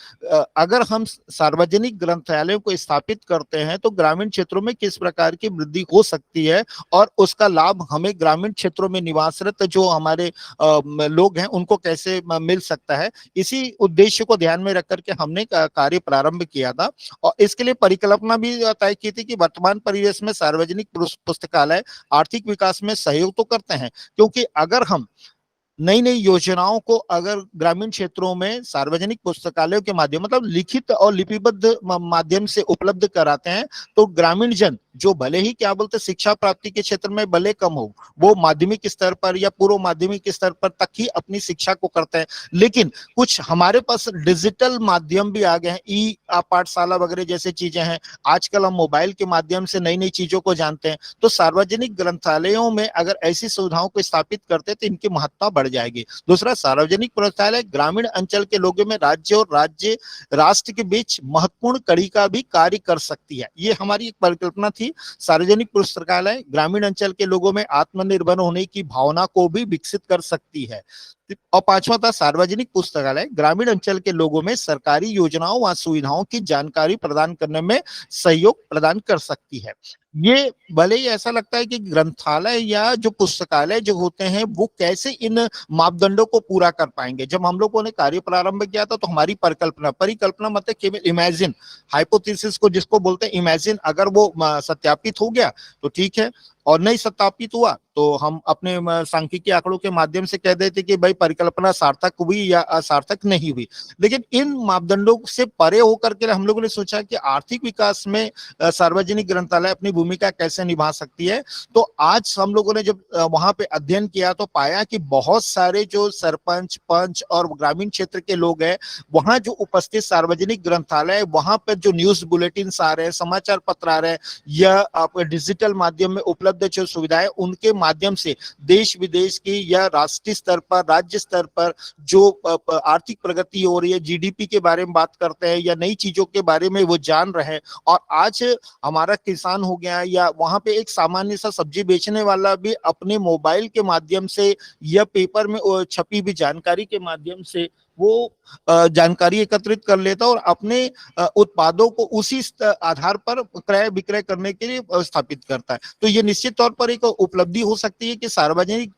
अगर हम सार्वजनिक ग्रंथालयों को स्थापित करते हैं तो ग्रामीण क्षेत्रों में किस प्रकार की वृद्धि हो सकती है और उसका लाभ हमें ग्रामीण क्षेत्रों में निवासरत जो हमारे लोग हैं उनको कैसे मिल सकता है। इसी उद्देश्य को ध्यान में रख करके हमने कार्य प्रारंभ किया था और इसके लिए परिकल्पना भी तय की थी कि वर्तमान परिवेश में सार्वजनिक पुस्तकालय आर्थिक विकास में सहयोग तो करते हैं, क्योंकि अगर हम नई नई योजनाओं को अगर ग्रामीण क्षेत्रों में सार्वजनिक पुस्तकालयों के माध्यम मतलब लिखित और लिपिबद्ध माध्यम से उपलब्ध कराते हैं तो ग्रामीण जन जो भले ही क्या बोलते शिक्षा प्राप्ति के क्षेत्र में भले कम हो, वो माध्यमिक स्तर पर या पूर्व माध्यमिक स्तर पर तक ही अपनी शिक्षा को करते हैं। लेकिन कुछ हमारे पास डिजिटल माध्यम भी आ गए हैं, ई पाठशाला वगैरह जैसे चीजें हैं। आजकल हम मोबाइल के माध्यम से नई नई चीजों को जानते हैं। तो सार्वजनिक ग्रंथालयों में अगर ऐसी सुविधाओं को स्थापित करते हैं तो इनकी महत्ता बढ़ जाएगी। दूसरा, सार्वजनिक पुस्तकालय ग्रामीण अंचल के लोगों में राज्य और राष्ट्र के बीच महत्वपूर्ण कड़ी का भी कार्य कर सकती है। ये हमारी एक परिकल्पना थी। सार्वजनिक पुस्तकालय ग्रामीण अंचल के लोगों में आत्मनिर्भर होने की भावना को भी विकसित कर सकती है। और 5वां था, सार्वजनिक पुस्तकालय ग्रामीण अंचल के लोगों में सरकारी योजनाओं व सुविधाओं की जानकारी प्रदान करने में सहयोग प्रदान कर सकती है। ये भले ही ऐसा लगता है कि ग्रंथालय या जो पुस्तकालय जो होते हैं वो कैसे इन मापदंडों को पूरा कर पाएंगे। जब हम लोगों ने कार्य प्रारंभ किया था तो हमारी परिकल्पना मतलब केवल इमेजिन हाइपोथेसिस को जिसको बोलते हैं इमेजिन, अगर वो सत्यापित हो गया तो ठीक है और नहीं सत्यापित हुआ तो हम अपने सांख्यिकी आंकड़ों के माध्यम से कह देते कि भाई परिकल्पना सार्थक हुई या असार्थक नहीं हुई। लेकिन इन मापदंडों से परे होकर के हम लोगों ने सोचा कि आर्थिक विकास में सार्वजनिक ग्रंथालय अपनी भूमिका कैसे निभा सकती है। तो आज हम लोगों ने जब वहां पे अध्ययन किया तो पाया कि बहुत सारे जो सरपंच पंच और ग्रामीण क्षेत्र के लोग हैं वहां जो उपस्थित सार्वजनिक ग्रंथालय वहां पर जो न्यूज बुलेटिन आ रहे हैं, समाचार पत्र आ रहे हैं या डिजिटल माध्यम में उपलब्ध जो सुविधाएं उनके माध्यम से देश विदेश की या राष्ट्रीय स्तर पर राज्य स्तर पर जो आर्थिक प्रगति हो रही है, जीडीपी के बारे में बात करते हैं या नई चीजों के बारे में वो जान रहे हैं। और आज हमारा किसान हो गया या वहां पे एक सामान्य सा सब्जी बेचने वाला भी अपने मोबाइल के माध्यम से या पेपर में छपी हुई जानकारी के माध्यम से वो जानकारी एकत्रित कर लेता है और अपने उत्पादों को उसी आधार पर क्रय विक्रय करने के लिए स्थापित करता है। तो ये निश्चित तौर पर एक उपलब्धि हो सकती है कि सार्वजनिक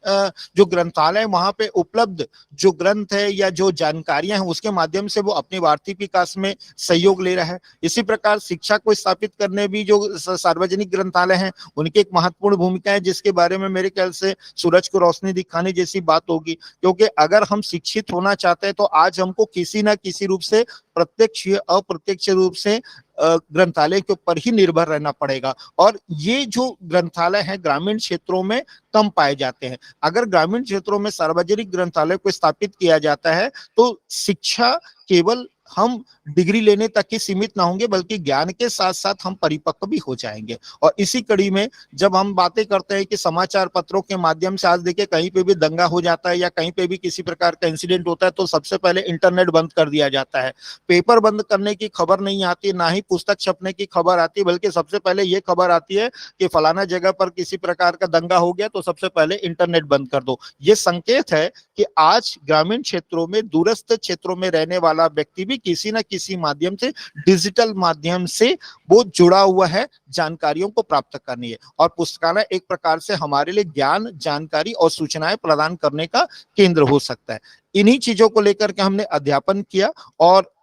जो ग्रंथालय वहां पे उपलब्ध जो ग्रंथ है या जो जानकारियां हैं उसके माध्यम से वो अपने आर्थिक विकास में सहयोग ले रहा है। इसी प्रकार शिक्षा को स्थापित करने भी जो सार्वजनिक ग्रंथालय हैं उनकी एक महत्वपूर्ण भूमिका है, जिसके बारे में मेरे ख्याल से सूरज को रोशनी दिखाने जैसी बात होगी। क्योंकि अगर हम शिक्षित होना चाहते हैं तो आज हमको किसी ना किसी रूप से प्रत्यक्ष या अप्रत्यक्ष रूप से ग्रंथालय के ऊपर ही निर्भर रहना पड़ेगा। और ये जो ग्रंथालय है ग्रामीण क्षेत्रों में कम पाए जाते हैं। अगर ग्रामीण क्षेत्रों में सार्वजनिक ग्रंथालय को स्थापित किया जाता है तो शिक्षा केवल हम डिग्री लेने तक ही सीमित ना होंगे, बल्कि ज्ञान के साथ साथ हम परिपक्व भी हो जाएंगे। और इसी कड़ी में जब हम बातें करते हैं कि समाचार पत्रों के माध्यम से आज देखिए कहीं पे भी दंगा हो जाता है या कहीं पे भी किसी प्रकार का इंसिडेंट होता है तो सबसे पहले इंटरनेट बंद कर दिया जाता है। पेपर बंद करने की खबर नहीं आती, ना ही पुस्तक छपने की खबर आती, बल्कि सबसे पहले ये खबर आती है कि फलाना जगह पर किसी प्रकार का दंगा हो गया तो सबसे पहले इंटरनेट बंद कर दो। ये संकेत है कि आज ग्रामीण क्षेत्रों में, दूरस्थ क्षेत्रों में रहने वाला व्यक्ति भी किसी न किसी माध्यम से, डिजिटल माध्यम से वो जुड़ा हुआ है जानकारियों को प्राप्त करनी है। और पुस्तकालय एक प्रकार से हमारे लिए ज्ञान, जानकारी और सूचनाएं प्रदान करने का केंद्र हो सकता है। इन्हीं चीजों को लेकर के हमने अध्यापन किया। और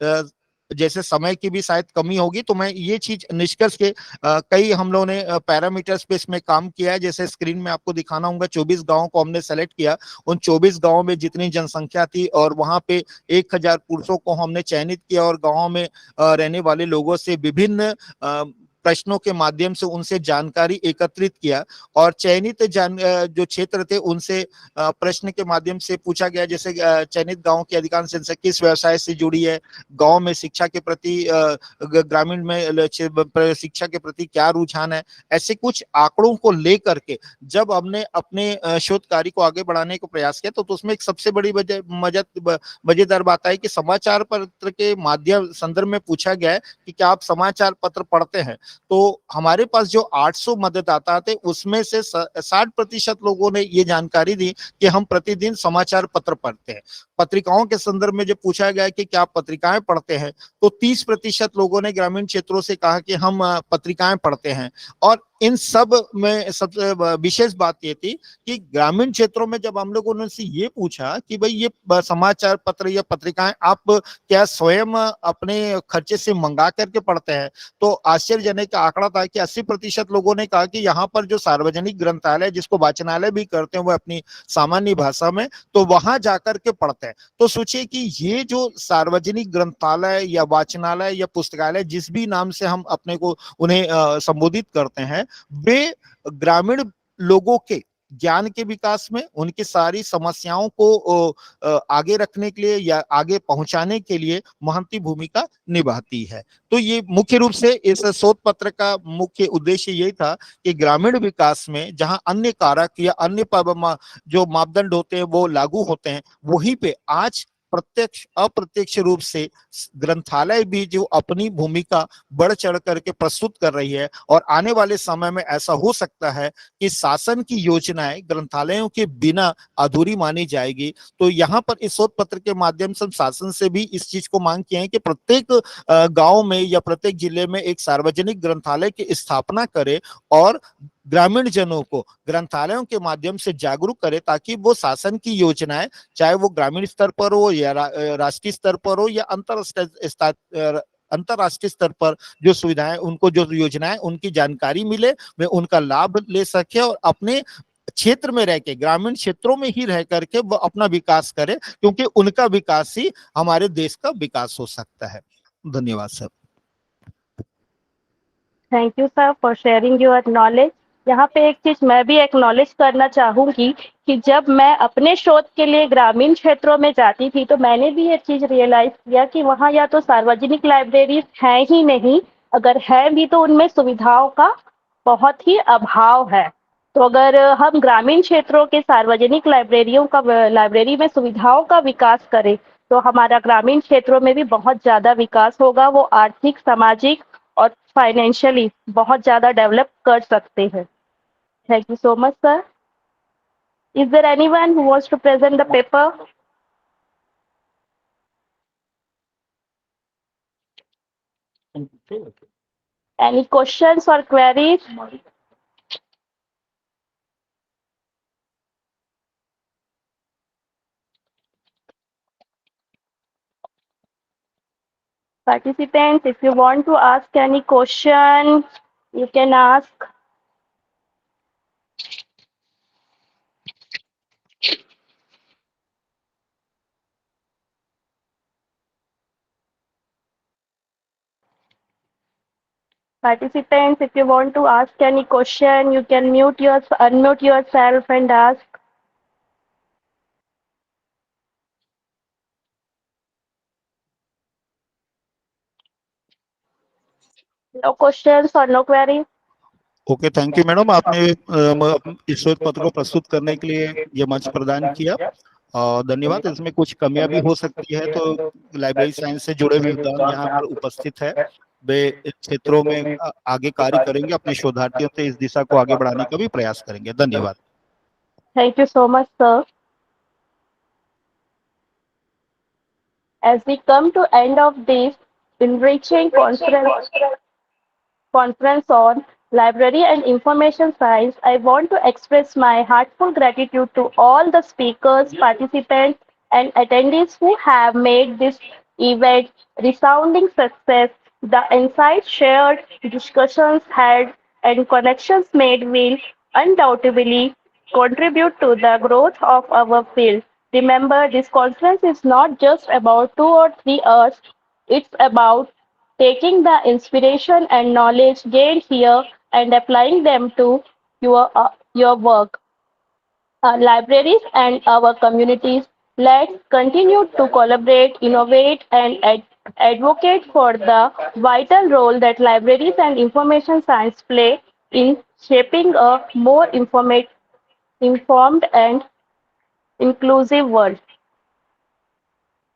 जैसे समय की भी शायद कमी होगी तो मैं ये चीज निष्कर्ष के कई हम लोगों ने पैरामीटर्स पे इसमें काम किया है। जैसे स्क्रीन में आपको दिखाना होगा 24 गांवों को हमने सेलेक्ट किया। उन 24 गांवों में जितनी जनसंख्या थी और वहां पे 1000 पुरुषों को हमने चयनित किया और गांवों में रहने वाले लोगों से विभिन्न प्रश्नों के माध्यम से उनसे जानकारी एकत्रित किया। और चयनित जो क्षेत्र थे उनसे प्रश्न के माध्यम से पूछा गया, जैसे चयनित गांव की अधिकांश जनसंख्या किस व्यवसाय से जुड़ी है, गांव में शिक्षा के प्रति, ग्रामीण में शिक्षा के प्रति क्या रुझान है। ऐसे कुछ आंकड़ों को लेकर के जब हमने अपने शोध कार्य को आगे बढ़ाने को प्रयास किया तो उसमें एक सबसे बड़ी मजेदार बात आई कि समाचार पत्र के माध्यम संदर्भ में पूछा गया है कि क्या आप समाचार पत्र पढ़ते हैं। तो हमारे पास जो 800 मतदाता थे उसमें से 60% लोगों ने ये जानकारी दी कि हम प्रतिदिन समाचार पत्र पढ़ते हैं। पत्रिकाओं के संदर्भ में जब पूछा गया कि क्या आप पत्रिकाएं पढ़ते हैं तो 30% लोगों ने ग्रामीण क्षेत्रों से कहा कि हम पत्रिकाएं पढ़ते हैं। और इन सब में सबसे विशेष बात ये थी कि ग्रामीण क्षेत्रों में जब हम लोगों ने से ये पूछा कि भाई ये समाचार पत्र या पत्रिकाएं आप क्या स्वयं अपने खर्चे से मंगा करके पढ़ते हैं, तो आश्चर्यजनक का आंकड़ा था कि 80% लोगों ने कहा कि यहाँ पर जो सार्वजनिक ग्रंथालय, जिसको वाचनालय भी करते हैं वो अपनी सामान्य भाषा में, तो वहां जाकर के पढ़ते हैं। तो सोचिए कि ये जो सार्वजनिक ग्रंथालय या वाचनालय या पुस्तकालय जिस भी नाम से हम अपने को उन्हें संबोधित करते हैं, वे ग्रामीण लोगों के ज्ञान के विकास में, उनकी सारी समस्याओं को आगे रखने के लिए या आगे पहुंचाने के लिए महत्वपूर्ण भूमिका निभाती है। तो ये मुख्य रूप से इस शोध पत्र का मुख्य उद्देश्य यही था कि ग्रामीण विकास में जहां अन्य कारक या अन्य जो मापदंड होते हैं वो लागू होते हैं, वहीं पे आज प्रत्यक्ष अप्रत्यक्ष रूप से ग्रंथालय भी जो अपनी भूमिका बढ़ चढ़ करके प्रस्तुत कर रही है। और आने वाले समय में ऐसा हो सकता है कि शासन की योजनाएं ग्रंथालयों के बिना अधूरी मानी जाएगी। तो यहाँ पर इस शोध पत्र के माध्यम से शासन से भी इस चीज को मांग किए हैं कि प्रत्येक गांव में या प्रत्येक जिले में एक सार्वजनिक ग्रंथालय की स्थापना करे और ग्रामीण जनों को ग्रंथालयों के माध्यम से जागरूक करे, ताकि वो शासन की योजनाएं, चाहे वो ग्रामीण स्तर पर हो या राष्ट्रीय स्तर पर हो या अंतरराष्ट्रीय स्तर पर जो सुविधाएं, उनको जो योजनाएं, उनकी जानकारी मिले, वे उनका लाभ ले सके और अपने क्षेत्र में रह के, ग्रामीण क्षेत्रों में ही रह करके वो अपना विकास करे, क्योंकि उनका विकास ही हमारे देश का विकास हो सकता है। धन्यवाद sir. Thank you sir for sharing your knowledge. यहाँ पे एक चीज मैं भी एक्नॉलेज करना चाहूंगी कि जब मैं अपने शोध के लिए ग्रामीण क्षेत्रों में जाती थी तो मैंने भी ये चीज रियलाइज किया कि वहाँ या तो सार्वजनिक लाइब्रेरी है ही नहीं, अगर है भी तो उनमें सुविधाओं का बहुत ही अभाव है। तो अगर हम ग्रामीण क्षेत्रों के सार्वजनिक लाइब्रेरी में सुविधाओं का विकास करें तो हमारा ग्रामीण क्षेत्रों में भी बहुत ज़्यादा विकास होगा। वो आर्थिक, सामाजिक और फाइनेंशियली बहुत ज़्यादा डेवलप कर सकते हैं। Thank you so much sir. Is there anyone who wants to present the paper? Any questions or queries? Participants, if you want to ask any question, you can ask. Participants, if you want to ask any question, you can unmute yourself and ask. No questions or no queries? Okay, thank you madam, आपने इस श्वेत पत्र को प्रस्तुत करने के लिए ये मंच प्रदान किया। धन्यवाद। इसमें कुछ कमियां भी हो सकती है, तो लाइब्रेरी साइंस से जुड़े विद्वान यहाँ पर उपस्थित है, वे इस क्षेत्रों में आगे कार्य करेंगे, अपने शोधार्थियों से इस दिशा को आगे बढ़ाने का भी प्रयास करेंगे। धन्यवाद। Thank you so much, sir. As we come to end of this enriching conference on library and information science, I want to express my heartfelt gratitude to all the speakers, participants, and attendees who have made this event resounding success. The insights shared, discussions had, and connections made will undoubtedly contribute to the growth of our field. Remember, this conference is not just about 2 or 3 hours, it's about taking the inspiration and knowledge gained here and applying them to your work, our libraries, and our communities. Let's continue to collaborate, innovate, and advocate for the vital role that libraries and information science play in shaping a more informed and inclusive world.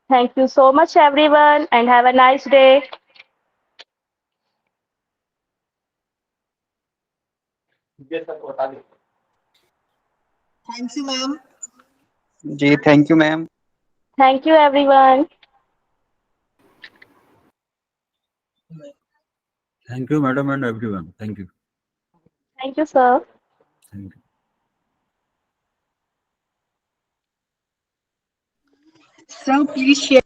Thank you so much, everyone, and have a nice day. Thanks you, ma'am. जी thank you ma'am. Thank you, everyone. Thank you, madam, and everyone. Thank you. Thank you, sir. Thank you. So please share.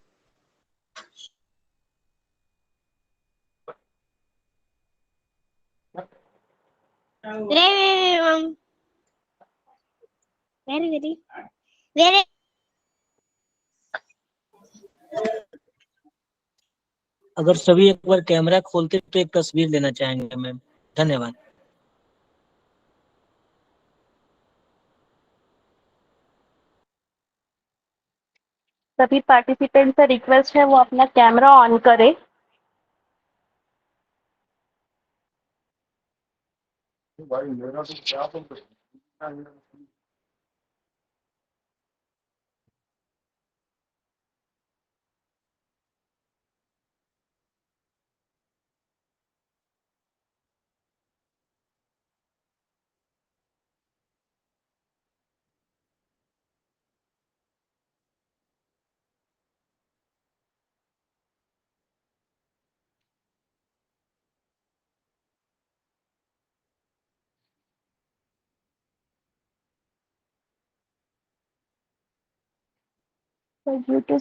Very. अगर सभी एक बार camera खोलते तो एक तस्वीर लेना चाहेंगे मैम। धन्यवाद। सभी पार्टिसिपेंट से रिक्वेस्ट है वो अपना कैमरा ऑन करे। यूट्यूब